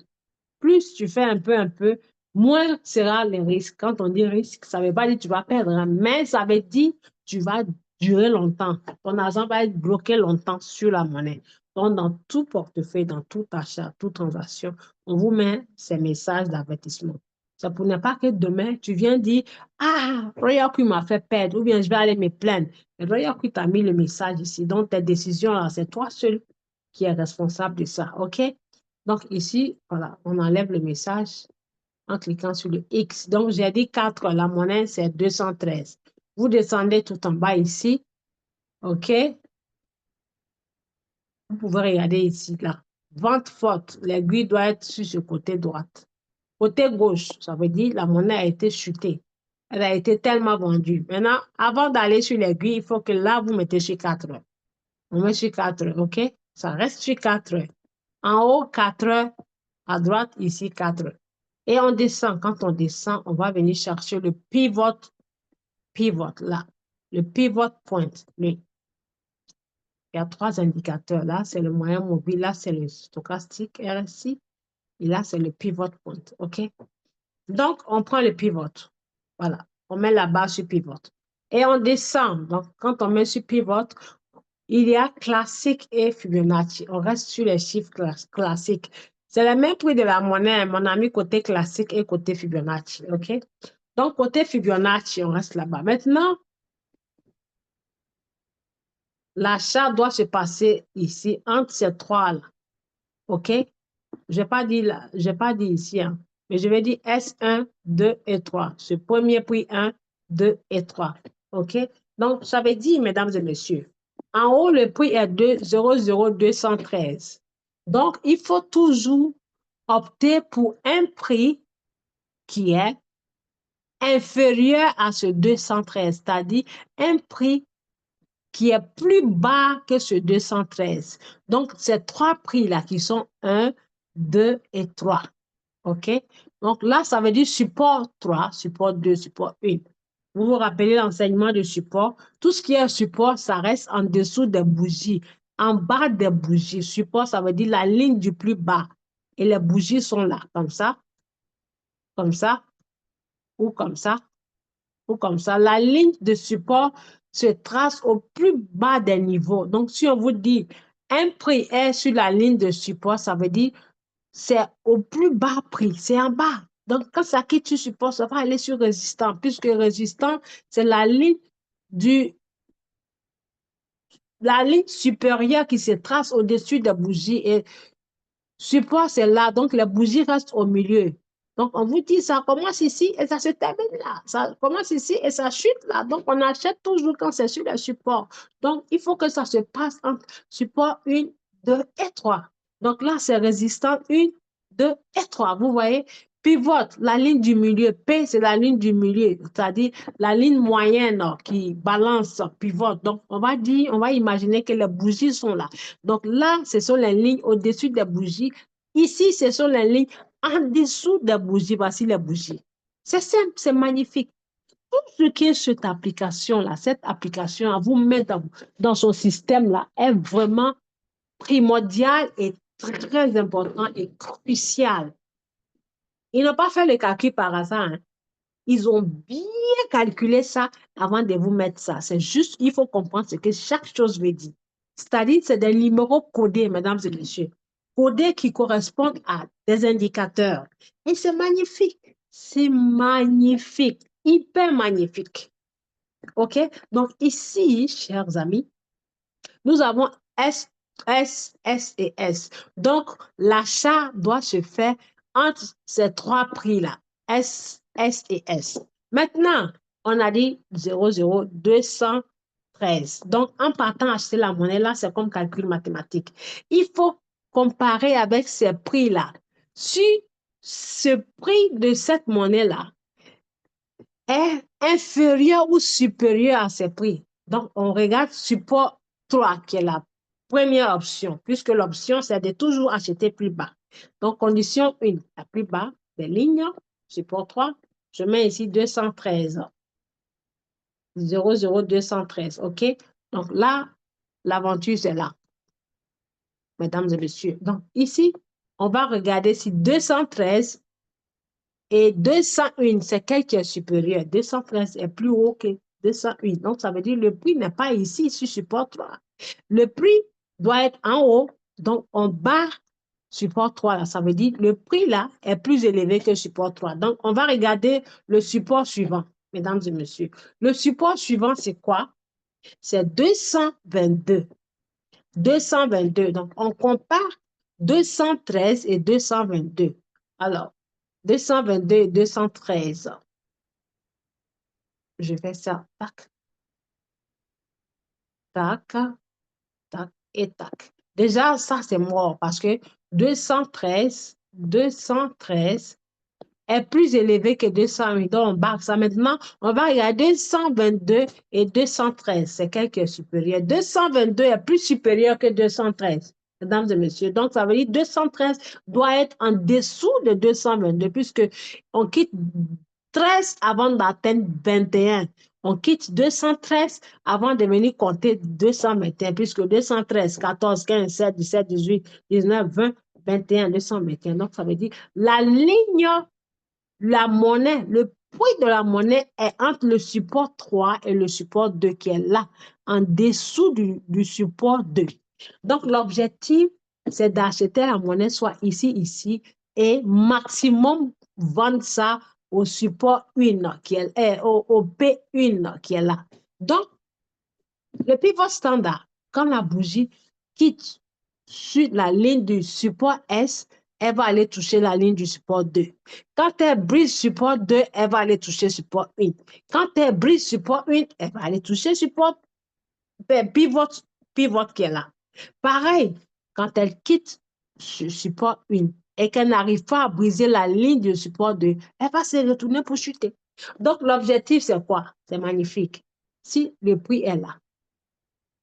Plus tu fais un peu, moins sera le risque. Quand on dit risque, ça ne veut pas dire que tu vas perdre, hein, mais ça veut dire que tu vas durer longtemps. Ton argent va être bloqué longtemps sur la monnaie. Donc, dans tout portefeuille, dans tout achat, toute transaction, on vous met ces messages d'avertissement. Ça pour ne pas que demain, tu viens dire, ah, Royal Q m'a fait perdre, ou bien je vais aller me plaindre. Et Royal Q t'a mis le message ici. Donc, tes décisions, là, c'est toi seul qui es responsable de ça. OK? Donc ici, voilà, on enlève le message. en cliquant sur le X. Donc, j'ai dit 4, la monnaie, c'est 213. Vous descendez tout en bas ici, OK? Vous pouvez regarder ici, là. Vente forte, l'aiguille doit être sur ce côté droite. Côté gauche, ça veut dire la monnaie a été chutée. Elle a été tellement vendue. Maintenant, avant d'aller sur l'aiguille, il faut que là, vous mettez sur 4 heures. On met sur 4 heures, OK? Ça reste sur 4 heures. En haut, 4 heures. À droite, ici, 4 heures. Et on descend. Quand on descend, on va venir chercher le pivot là. Le pivot point. Il y a 3 indicateurs. Là, c'est le moyen mobile. Là, c'est le stochastique RSI. Et là, c'est le pivot point. OK? Donc, on prend le pivot. Voilà. On met la barre sur pivot. Et on descend. Donc, quand on met sur pivot, il y a classique et Fibonacci. On reste sur les chiffres classiques. C'est le même prix de la monnaie, mon ami, côté classique et côté Fibonacci. OK? Donc, côté Fibonacci, on reste là-bas. Maintenant, l'achat doit se passer ici, entre ces trois-là. OK? Je n'ai pas dit ici, hein, mais je vais dire S1, 2 et 3. Ce premier prix 1, 2 et 3. OK? Donc, ça veut dire, mesdames et messieurs, en haut, le prix est de 00213. Donc, il faut toujours opter pour un prix qui est inférieur à ce 213, c'est-à-dire un prix qui est plus bas que ce 213. Donc, ces trois prix-là qui sont 1, 2 et 3. OK? Donc là, ça veut dire support 3, support 2, support 1. Vous vous rappelez l'enseignement de support? Tout ce qui est support, ça reste en dessous des bougies, en bas des bougies. Support, ça veut dire la ligne du plus bas. Et les bougies sont là, comme ça, ou comme ça, ou comme ça. La ligne de support se trace au plus bas des niveaux. Donc, si on vous dit un prix est sur la ligne de support, ça veut dire c'est au plus bas prix, c'est en bas. Donc, quand ça quitte sur support, ça va aller sur résistant, puisque résistant, c'est la ligne supérieure qui se trace au-dessus des bougies. Et support, c'est là. Donc, les bougies restent au milieu. Donc, on vous dit, ça commence ici et ça se termine là. Ça commence ici et ça chute là. Donc, on achète toujours quand c'est sur le support. Donc, il faut que ça se passe entre support 1, 2 et 3. Donc, là, c'est résistant 1, 2 et 3. Vous voyez? Pivote, la ligne du milieu. P, c'est la ligne du milieu, c'est-à-dire la ligne moyenne qui balance, pivote. Donc, on va imaginer que les bougies sont là. Donc là, ce sont les lignes au-dessus des bougies. Ici, ce sont les lignes en dessous des bougies. Voici les bougies. C'est simple, c'est magnifique. Tout ce qui est cette application-là, cette application à vous mettre dans son système-là est vraiment primordial et très important et crucial. Ils n'ont pas fait le calcul par hasard, hein. Ils ont bien calculé ça avant de vous mettre ça. C'est juste, il faut comprendre ce que chaque chose veut dire. C'est-à-dire, c'est des numéros codés, mesdames et messieurs. Codés qui correspondent à des indicateurs. Et c'est magnifique. C'est magnifique. Hyper magnifique. OK? Donc, ici, chers amis, nous avons S, S, S et S. Donc, l'achat doit se faire entre ces trois prix-là. S, S et S. Maintenant, on a dit 00213. Donc, en partant acheter la monnaie, là, c'est comme calcul mathématique. Il faut comparer avec ces prix-là. Si ce prix de cette monnaie-là est inférieur ou supérieur à ces prix, donc on regarde support 3, qui est la première option, puisque l'option, c'est de toujours acheter plus bas. Donc, condition 1, la plus bas des lignes, support 3, je mets ici 213. 00213, OK? Donc là, l'aventure, c'est là, mesdames et messieurs. Donc ici, on va regarder si 213 et 201, c'est quel qui est supérieur? 213 est plus haut que 201. Donc, ça veut dire que le prix n'est pas ici, sur support 3. Le prix doit être en haut, donc on bat support 3 là. Ça veut dire que le prix là est plus élevé que support 3. Donc, on va regarder le support suivant, mesdames et messieurs. Le support suivant, c'est quoi? C'est 222. 222. Donc, on compare 213 et 222. Alors, 222 et 213. Je fais ça. Tac, tac, tac et tac. Déjà, ça, c'est mort parce que 213 est plus élevé que 208. Donc, on barre ça. Maintenant, on va regarder 222 et 213. C'est quel qui est supérieur? 222 est plus supérieur que 213, mesdames et messieurs. Donc, ça veut dire 213 doit être en dessous de 222 puisque on quitte 13 avant d'atteindre 21. On quitte 213 avant de venir compter 221 puisque 213, 14, 15, 16, 17, 18, 19, 20, 21, 221. Donc, ça veut dire la ligne, la monnaie, le prix de la monnaie est entre le support 3 et le support 2 qui est là, en dessous du support 2. Donc, l'objectif, c'est d'acheter la monnaie soit ici, et maximum vendre ça au support 1 qui est au P1 qui est là. Donc, le pivot standard, quand la bougie quitte sur la ligne du support S, elle va aller toucher la ligne du support 2. Quand elle brise support 2, elle va aller toucher support 1. Quand elle brise support 1, elle va aller toucher support pivot qui est là. Pareil, quand elle quitte support 1 et qu'elle n'arrive pas à briser la ligne du support 2, elle va se retourner pour chuter. Donc, l'objectif, c'est quoi? C'est magnifique. Si le prix est là,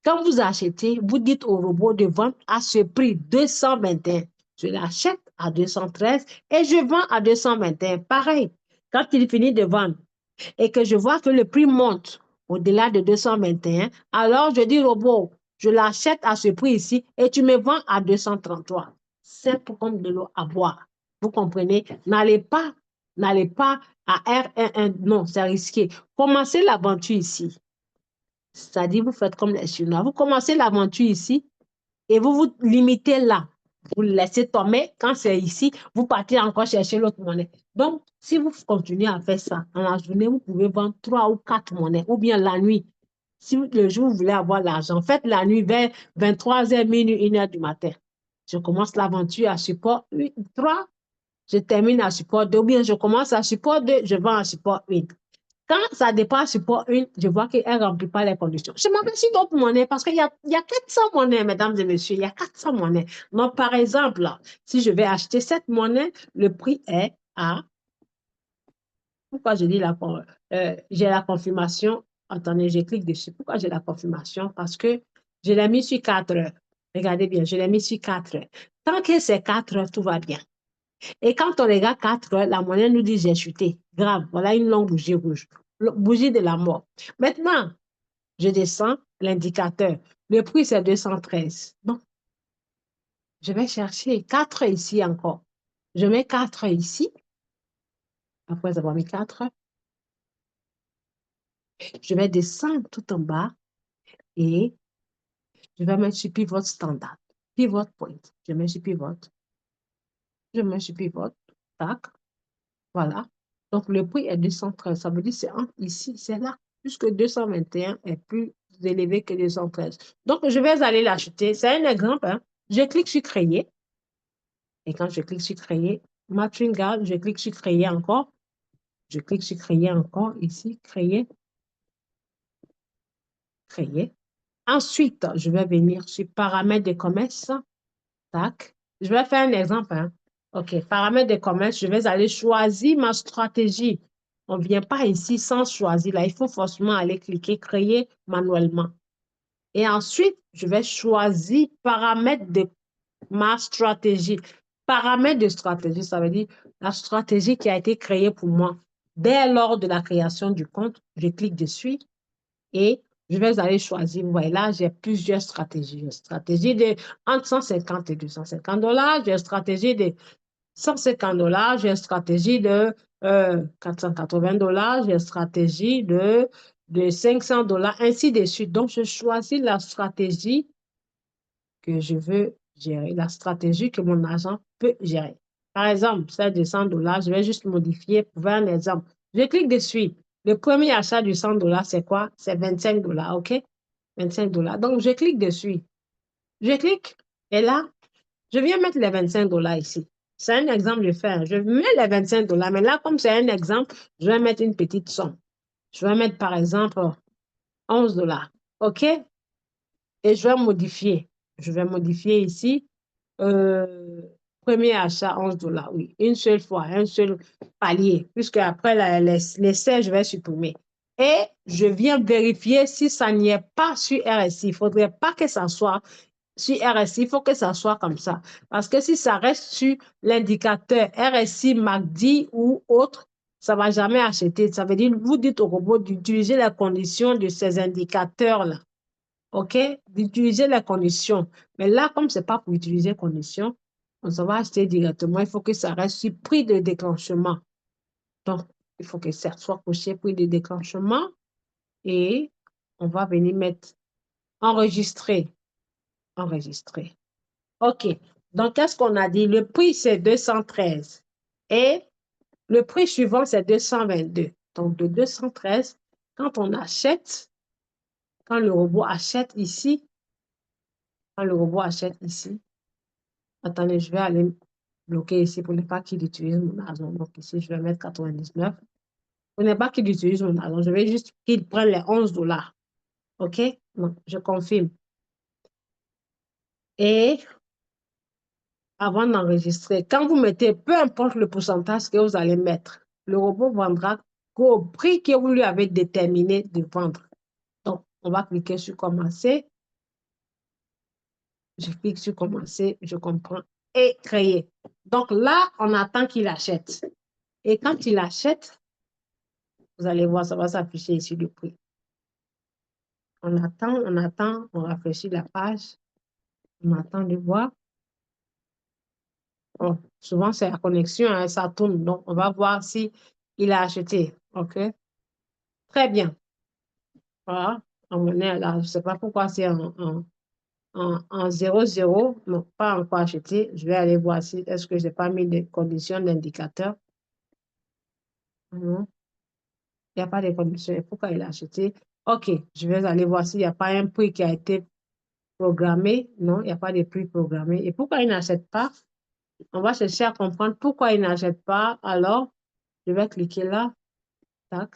quand vous achetez, vous dites au robot de vendre à ce prix 221. Je l'achète à 213 et je vends à 221. Pareil, quand il finit de vendre et que je vois que le prix monte au-delà de 221, alors je dis au robot, je l'achète à ce prix ici et tu me vends à 233. C'est pour comme de l'eau à boire. Vous comprenez? N'allez pas à R11. Non, c'est risqué. Commencez l'aventure ici. C'est-à-dire, vous faites comme les Chinois. Vous commencez l'aventure ici et vous vous limitez là. Vous le laissez tomber. Quand c'est ici, vous partez encore chercher l'autre monnaie. Donc, si vous continuez à faire ça, dans la journée, vous pouvez vendre 3 ou 4 monnaies, ou bien la nuit. Si le jour, vous voulez avoir l'argent, faites la nuit vers 23h, minuit, 1h du matin. Je commence l'aventure à support 3, je termine à support 2, ou bien je commence à support 2, je vends à support 1. Quand ça dépasse support 1, je vois qu'elle ne remplit pas les conditions. Je m'aperçois d'autres monnaies parce qu'il y a 400 monnaies, mesdames et messieurs, il y a 400 monnaies. Donc, par exemple, si je vais acheter cette monnaie, le prix est à... Pourquoi je dis j'ai la confirmation? Attendez, je clique dessus. Pourquoi j'ai la confirmation? Parce que je l'ai mis sur 4 heures. Regardez bien, je l'ai mis sur 4 heures. Tant que c'est 4 heures, tout va bien. Et quand on regarde 4 heures, la monnaie nous dit j'ai chuté. Grave, voilà une longue bougie rouge. Bougie de la mort. Maintenant, je descends l'indicateur. Le prix, c'est 213. Donc, je vais chercher 4 ici encore. Je mets 4 ici. Après avoir mis 4, je vais descendre tout en bas et je vais mettre sur pivot standard. Pivot point. Je mets sur pivot. Je mets sur pivot. Tac. Voilà. Donc, le prix est 213. Ça veut dire que c'est ici, c'est là. Puisque 221 est plus élevé que 213. Donc, je vais aller l'acheter. C'est un exemple. Hein. Je clique sur créer. Et quand je clique sur créer, Matringa, je clique sur créer encore. Je clique sur créer encore ici. Créer. Créer. Ensuite, je vais venir sur paramètres de commerce. Tac. Je vais faire un exemple. Hein. OK. Paramètres de commerce, je vais aller choisir ma stratégie. On ne vient pas ici sans choisir. Là, il faut forcément aller cliquer créer manuellement. Et ensuite, je vais choisir paramètres de ma stratégie. Paramètres de stratégie, ça veut dire la stratégie qui a été créée pour moi. Dès lors de la création du compte, je clique dessus et je vais aller choisir. Vous voyez là, j'ai plusieurs stratégies. Une stratégie de entre 150 et 250 dollars. J'ai une stratégie de 150 dollars. J'ai une stratégie de 480 dollars. J'ai une stratégie de 500 dollars, ainsi de suite. Donc, je choisis la stratégie que je veux gérer, la stratégie que mon agent peut gérer. Par exemple, celle de 100 dollars, je vais juste modifier pour faire un exemple. Je clique dessus. Le premier achat du 100 dollars, c'est quoi? C'est 25 dollars, OK? 25 dollars. Donc, je clique dessus. Je clique et là, je viens mettre les 25 dollars ici. C'est un exemple, je fais. Je mets les 25 dollars, mais là, comme c'est un exemple, je vais mettre une petite somme. Je vais mettre, par exemple, 11 dollars. OK? Et je vais modifier. Je vais modifier ici. Euh, Premier achat, 11 dollars. Oui, une seule fois, un seul palier. Puisque après, les 16, je vais supprimer. Et je viens vérifier si ça n'y est pas sur RSI. Il ne faudrait pas que ça soit sur RSI. Il faut que ça soit comme ça. Parce que si ça reste sur l'indicateur RSI, MACD ou autre, ça ne va jamais acheter. Ça veut dire, vous dites au robot d'utiliser les conditions de ces indicateurs-là. OK? D'utiliser les conditions. Mais là, comme ce n'est pas pour utiliser les conditions, on s'en va acheter directement. Il faut que ça reste sur prix de déclenchement. Donc, il faut que ça soit coché prix de déclenchement et on va venir mettre enregistrer. Enregistrer. OK. Donc, qu'est-ce qu'on a dit? Le prix, c'est 213 et le prix suivant, c'est 222. Donc, de 213, quand on achète, quand le robot achète ici, quand le robot achète ici, attendez, je vais aller bloquer ici pour ne pas qu'il utilise mon argent. Donc, ici, je vais mettre 99. Pour ne pas qu'il utilise mon argent, je vais juste qu'il prenne les 11 dollars. OK? Donc, je confirme. Et avant d'enregistrer, quand vous mettez, peu importe le pourcentage que vous allez mettre, le robot vendra qu'au prix que vous lui avez déterminé de vendre. Donc, on va cliquer sur commencer. Je clique sur commencer, je comprends, et créer. Donc là, on attend qu'il achète. Et quand il achète, vous allez voir, ça va s'afficher ici le prix. On attend, on rafraîchit la page, on attend de voir. Bon, souvent, c'est la connexion, hein, ça tourne. Donc, on va voir si il a acheté. OK? Très bien. Voilà. On est là. Je ne sais pas pourquoi c'est en 0,0. Non, pas encore acheté. Je vais aller voir si est-ce que je n'ai pas mis des conditions d'indicateur. Non, il n'y a pas de conditions. Pourquoi il a acheté? OK, je vais aller voir s'il n'y a pas un prix qui a été programmé. Non, il n'y a pas de prix programmé. Et pourquoi il n'achète pas? On va chercher à comprendre pourquoi il n'achète pas. Alors, je vais cliquer là. Tac.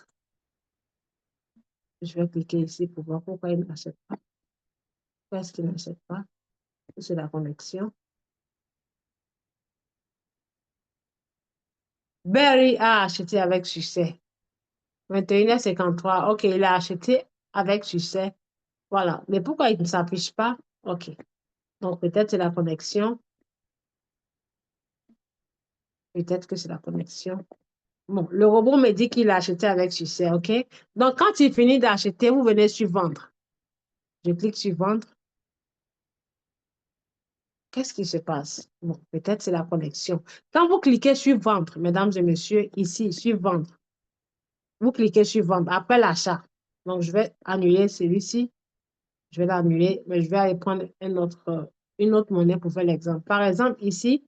Je vais cliquer ici pour voir pourquoi il n'achète pas. Pourquoi est-ce qu'il n'achète pas? C'est la connexion. Barry a acheté avec succès. 21h53. OK, il a acheté avec succès. Voilà. Mais pourquoi il ne s'affiche pas? OK. Donc, peut-être c'est la connexion. Peut-être que c'est la connexion. Bon, le robot me dit qu'il a acheté avec succès. OK? Donc, quand il finit d'acheter, vous venez sur vendre. Je clique sur vendre. Qu'est-ce qui se passe? Bon, peut-être c'est la connexion. Quand vous cliquez sur vendre, mesdames et messieurs, ici, sur vendre, vous cliquez sur vendre après l'achat. Donc, je vais annuler celui-ci. Je vais l'annuler, mais je vais aller prendre une autre monnaie pour faire l'exemple. Par exemple, ici,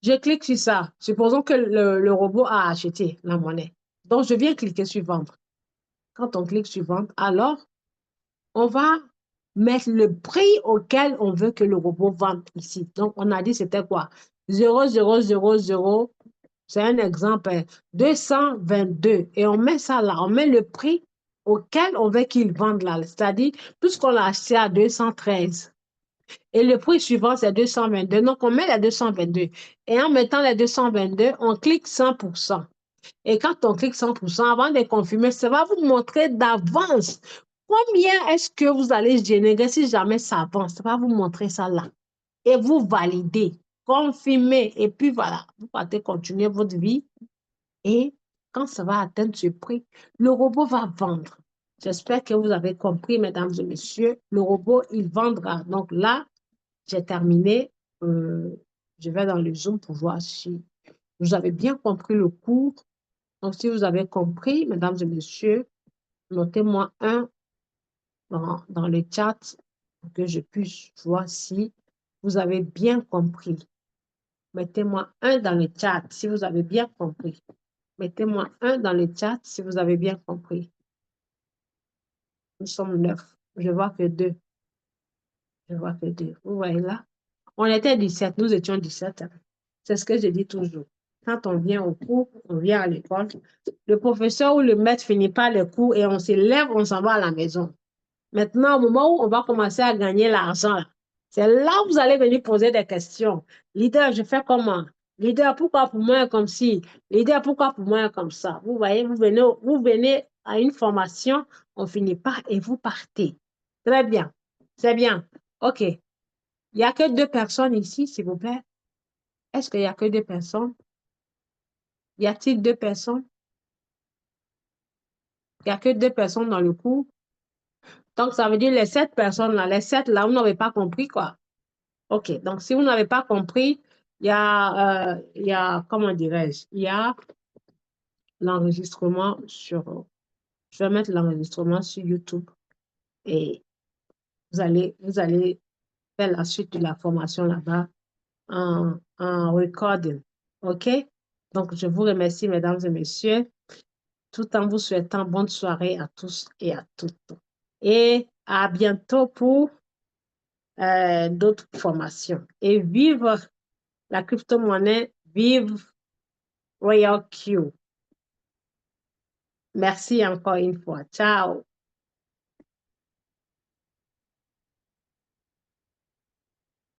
je clique sur ça. Supposons que le robot a acheté la monnaie. Donc, je viens cliquer sur vendre. Quand on clique sur vendre, alors, on va mettre le prix auquel on veut que le robot vende ici. Donc, on a dit c'était quoi? 0,000, c'est un exemple, 222. Et on met ça là, on met le prix auquel on veut qu'il vende là. C'est-à-dire, puisqu'on l'a acheté à 213 et le prix suivant, c'est 222. Donc, on met les 222. Et en mettant les 222, on clique 100%. Et quand on clique 100%, avant de confirmer, ça va vous montrer d'avance combien est-ce que vous allez générer si jamais ça avance. Ça va vous montrer ça là. Et vous validez, confirmez. Et puis voilà, vous partez continuer votre vie. Et quand ça va atteindre ce prix, le robot va vendre. J'espère que vous avez compris, mesdames et messieurs. Le robot, il vendra. Donc là, j'ai terminé. Je vais dans le Zoom pour voir si vous avez bien compris le cours. Donc, si vous avez compris, mesdames et messieurs, notez-moi un dans le chat pour que je puisse voir si vous avez bien compris. Mettez-moi un dans le chat si vous avez bien compris. Mettez-moi un dans le chat si vous avez bien compris. Nous sommes 9. Je vois que 2. Je vois que 2. Vous voyez là? On était 17, nous étions 17. Hein. C'est ce que je dis toujours. Quand on vient au cours, on vient à l'école, le professeur ou le maître finit pas le cours et on se lève, on s'en va à la maison. Maintenant, au moment où on va commencer à gagner l'argent, c'est là où vous allez venir poser des questions. Leader, je fais comment? Leader, pourquoi pour moi comme ci? Leader, pourquoi pour moi comme ça? Vous voyez, vous venez à une formation, on finit pas et vous partez. Très bien. C'est bien. OK. Il n'y a que 2 personnes ici, s'il vous plaît. Est-ce qu'il n'y a que 2 personnes? Y a-t-il 2 personnes? Il n'y a que 2 personnes dans le cours. Donc, ça veut dire les 7 personnes-là, les 7 là, vous n'avez pas compris, quoi. OK. Donc, si vous n'avez pas compris, il y a, comment dirais-je, il y a l'enregistrement je vais mettre l'enregistrement sur YouTube et vous allez faire la suite de la formation là-bas en recording. OK? Donc, je vous remercie, mesdames et messieurs, tout en vous souhaitant bonne soirée à tous et à toutes. Et à bientôt pour d'autres formations. Et vive la crypto-monnaie, vive Royal Q. Merci encore une fois. Ciao.